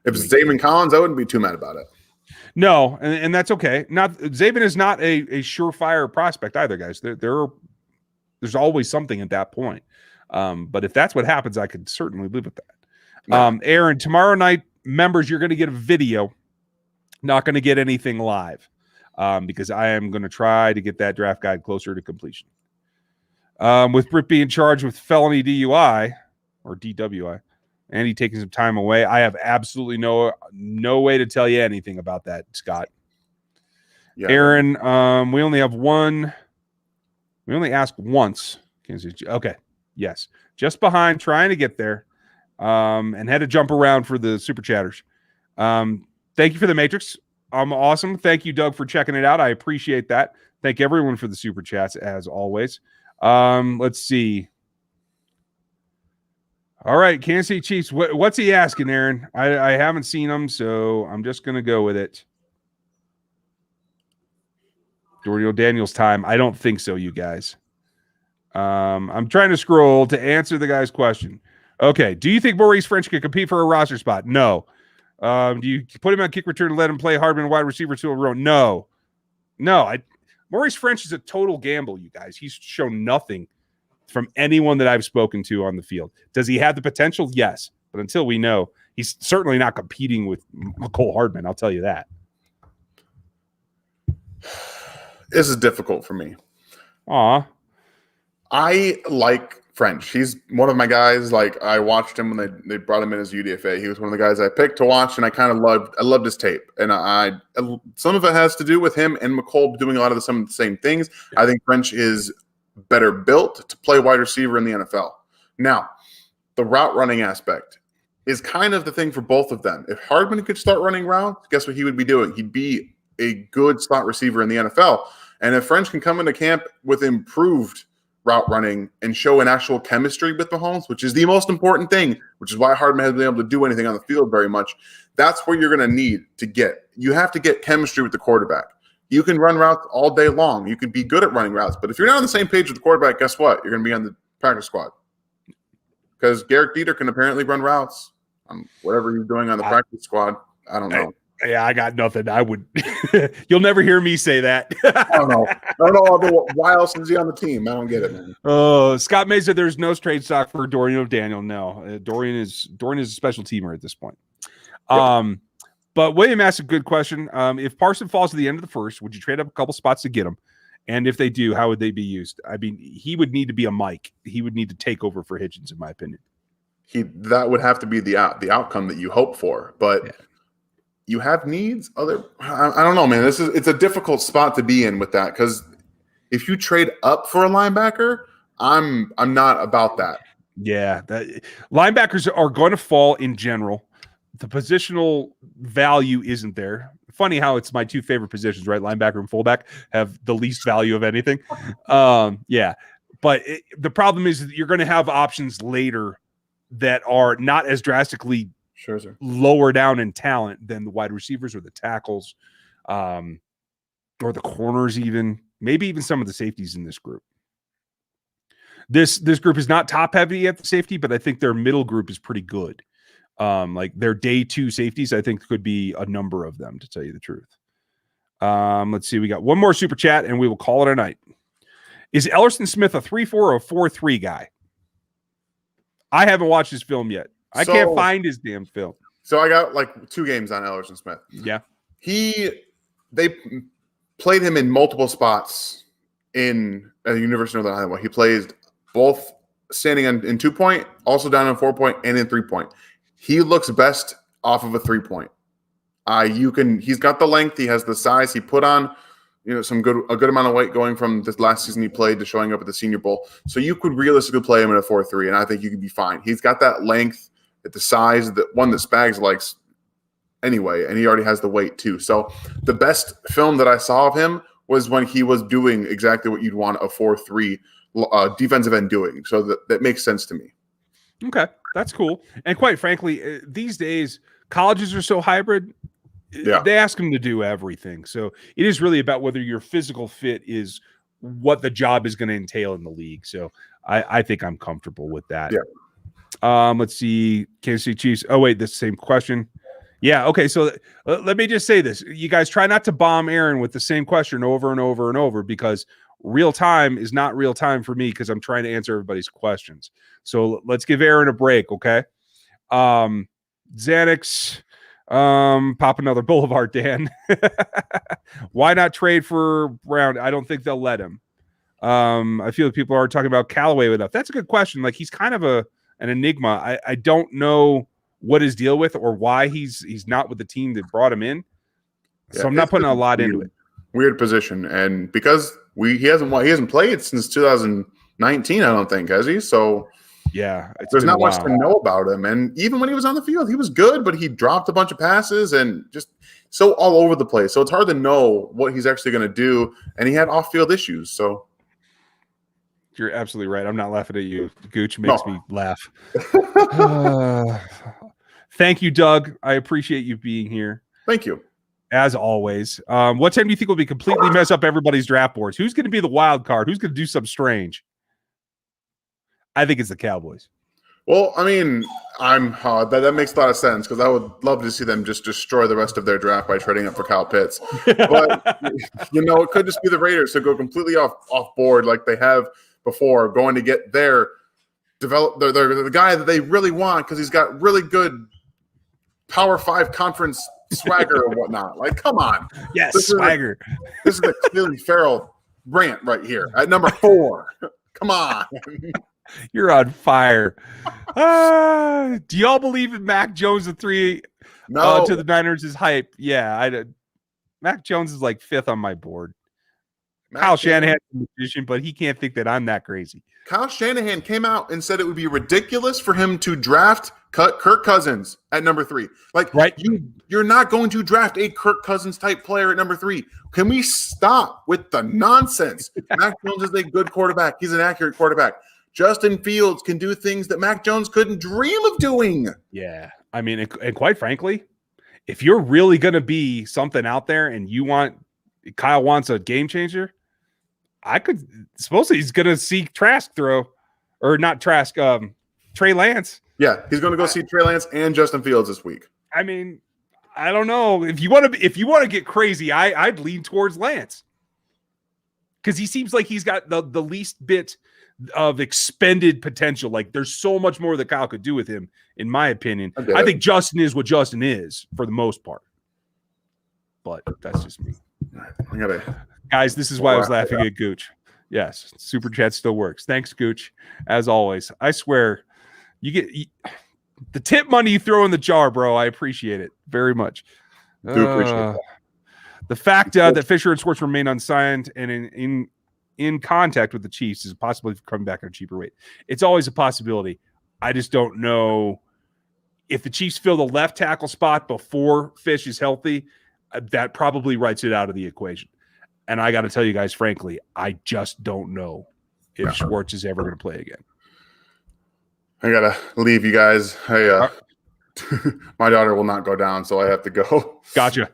if it's Zayvon Collins, I wouldn't be too mad about it. No, and that's okay. Zayvon is not a surefire prospect either, guys. There's always something at that point. But if that's what happens, I could certainly live with that. No. Aaron, tomorrow night, members, you're going to get a video. Not going to get anything live. Because I am going to try to get that draft guide closer to completion. With Britt being charged with felony DUI or DWI, and he taking some time away, I have absolutely no way to tell you anything about that, Scott. Yeah. Aaron, we only have one. We only asked once. Okay, yes, just behind, trying to get there, and had to jump around for the super chatters. Thank you for the Matrix. Awesome. Thank you, Doug, for checking it out. I appreciate that. Thank everyone for the super chats, as always. Let's see. All right, Kansas City Chiefs. What's he asking, Aaron? I haven't seen him, so I'm just going to go with it. Jordy O'Daniel's time. I don't think so, you guys. I'm trying to scroll to answer the guy's question. Okay. Do you think Maurice French can compete for a roster spot? No. Do you put him on kick return and let him play Hardman wide receiver 2 in a row? No. Maurice French is a total gamble, you guys. He's shown nothing from anyone that I've spoken to on the field. Does he have the potential? Yes. But until we know, he's certainly not competing with Mecole Hardman. I'll tell you that. This is difficult for me. I like French. He's one of my guys. I watched him when they brought him in as UDFA. He was one of the guys I picked to watch, and I kind of loved his tape. And some of it has to do with him and Mecole doing a lot of some of the same things. I think French is better built to play wide receiver in the NFL. Now, the route running aspect is kind of the thing for both of them. If Hardman could start running routes, guess what he would be doing? He'd be a good slot receiver in the NFL. And if French can come into camp with improved route running and show an actual chemistry with Mahomes, which is the most important thing, which is why Hardman hasn't been able to do anything on the field very much, that's what you're going to need to get. You have to get chemistry with the quarterback. You can run routes all day long. You can be good at running routes. But if you're not on the same page with the quarterback, guess what? You're going to be on the practice squad. Because Garrett Dieter can apparently run routes. Whatever you're doing on the practice squad, I don't know. Yeah, I got nothing. I would. You'll never hear me say that. I don't know. Why else is he on the team? I don't get it, man. Oh, Scott May said there's no trade stock for Dorian O'Daniel. No, Dorian is a special teamer at this point. Yep. But William asked a good question. If Parson falls to the end of the first, would you trade up a couple spots to get him? And if they do, how would they be used? I mean, he would need to be a Mike. He would need to take over for Hitchens, in my opinion. That would have to be the outcome that you hope for. But you have needs. I don't know, man. It's a difficult spot to be in with that, because if you trade up for a linebacker, I'm not about that. Yeah, linebackers are going to fall in general. The positional value isn't there. Funny how it's my two favorite positions, right? Linebacker and fullback have the least value of anything. Yeah, but the problem is that you're going to have options later that are not as drastically lower down in talent than the wide receivers or the tackles, or the corners, even maybe even some of the safeties in this group. This group is not top heavy at the safety, but I think their middle group is pretty good. Like their day two safeties, I think could be a number of them, to tell you the truth. Let's see. We got one more super chat and we will call it a night. Is Ellerson Smith a 3-4 or a 4-3 guy? I haven't watched his film yet. I can't find his damn film. So I got like 2 games on Ellerson Smith. Yeah. They played him in multiple spots at the University of Northern Iowa. He plays both standing in 2-point, also down in 4-point, and in 3-point. He looks best off of a 3-point. He's got the length, he has the size, he put on a good amount of weight going from this last season he played to showing up at the Senior Bowl. So you could realistically play him in a 4-3, and I think you could be fine. He's got that length at the size, that one that Spags likes anyway, and he already has the weight too. So the best film that I saw of him was when he was doing exactly what you'd want a 4-3 defensive end doing. So that makes sense to me. Okay, that's cool. And quite frankly, these days, colleges are so hybrid. Yeah. They ask them to do everything. So it is really about whether your physical fit is what the job is going to entail in the league. So I think I'm comfortable with that. Yeah. Let's see. Kansas City Chiefs. Oh, wait, this same question. Yeah. Okay. So let me just say this. You guys try not to bomb Aaron with the same question over and over and over, because real time is not real time for me, because I'm trying to answer everybody's questions. So let's give Aaron a break. Okay. Xanax, pop another Boulevard, Dan. Why not trade for Brown? I don't think they'll let him. I feel like people are talking about Callaway enough. That's a good question. Like, he's kind of an enigma. I don't know what his deal with or why he's not with the team that brought him in. So I'm not putting a lot into it. Weird position. And because he hasn't played since 2019, I don't think, has he? So yeah, there's not much to know about him. And even when he was on the field, he was good, but he dropped a bunch of passes and just so all over the place. So it's hard to know what he's actually going to do. And he had off-field issues. So you're absolutely right. I'm not laughing at you. Gooch makes me laugh. Thank you, Doug. I appreciate you being here. Thank you. As always. What team do you think will be completely mess up everybody's draft boards? Who's going to be the wild card? Who's going to do something strange? I think it's the Cowboys. Well, I mean, that makes a lot of sense, because I would love to see them just destroy the rest of their draft by trading up for Kyle Pitts. But it could just be the Raiders to go completely off board like they have before, going to get the guy that they really want because he's got really good Power 5 conference swagger or whatnot. Like, come on. Yes, swagger. This is the Clelin Ferrell rant right here at number 4. Come on. You're on fire. Do y'all believe in Mac Jones at 3 to the Niners is hype? Yeah, Mac Jones is like 5th on my board. Kyle Shanahan is a magician, but he can't think that I'm that crazy. Kyle Shanahan came out and said it would be ridiculous for him to draft Kirk Cousins at number 3. Like, right? You're not going to draft a Kirk Cousins type player at number 3. Can we stop with the nonsense? Mac Jones is a good quarterback. He's an accurate quarterback. Justin Fields can do things that Mac Jones couldn't dream of doing. Yeah. I mean, and quite frankly, if you're really going to be something out there and Kyle wants a game changer, supposedly he's going to see Trask throw, or not Trask, Trey Lance. Yeah, he's going to go see Trey Lance and Justin Fields this week. I mean, I don't know if you want to get crazy. I'd lean towards Lance because he seems like he's got the least bit of expended potential. Like there's so much more that Kyle could do with him, in my opinion. I think Justin is what Justin is for the most part, but that's just me. Guys, this is why I was laughing at Gooch. Yes, super chat still works. Thanks, Gooch. As always, I swear, you get the tip money you throw in the jar, bro. I appreciate it very much. Do appreciate that. The fact that Fisher and Schwartz remain unsigned and in contact with the Chiefs is a possibility of coming back at a cheaper rate. It's always a possibility. I just don't know if the Chiefs fill the left tackle spot before Fish is healthy. That probably writes it out of the equation. And I got to tell you guys, frankly, I just don't know if Schwartz is ever going to play again. I got to leave you guys. My daughter will not go down, so I have to go. Gotcha.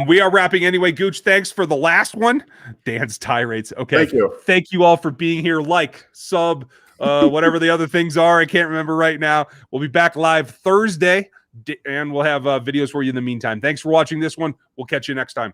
We are wrapping anyway. Gooch, thanks for the last one. Dan's tirades. Okay. Thank you. Thank you all for being here. Like, sub, whatever the other things are. I can't remember right now. We'll be back live Thursday, and we'll have videos for you in the meantime. Thanks for watching this one. We'll catch you next time.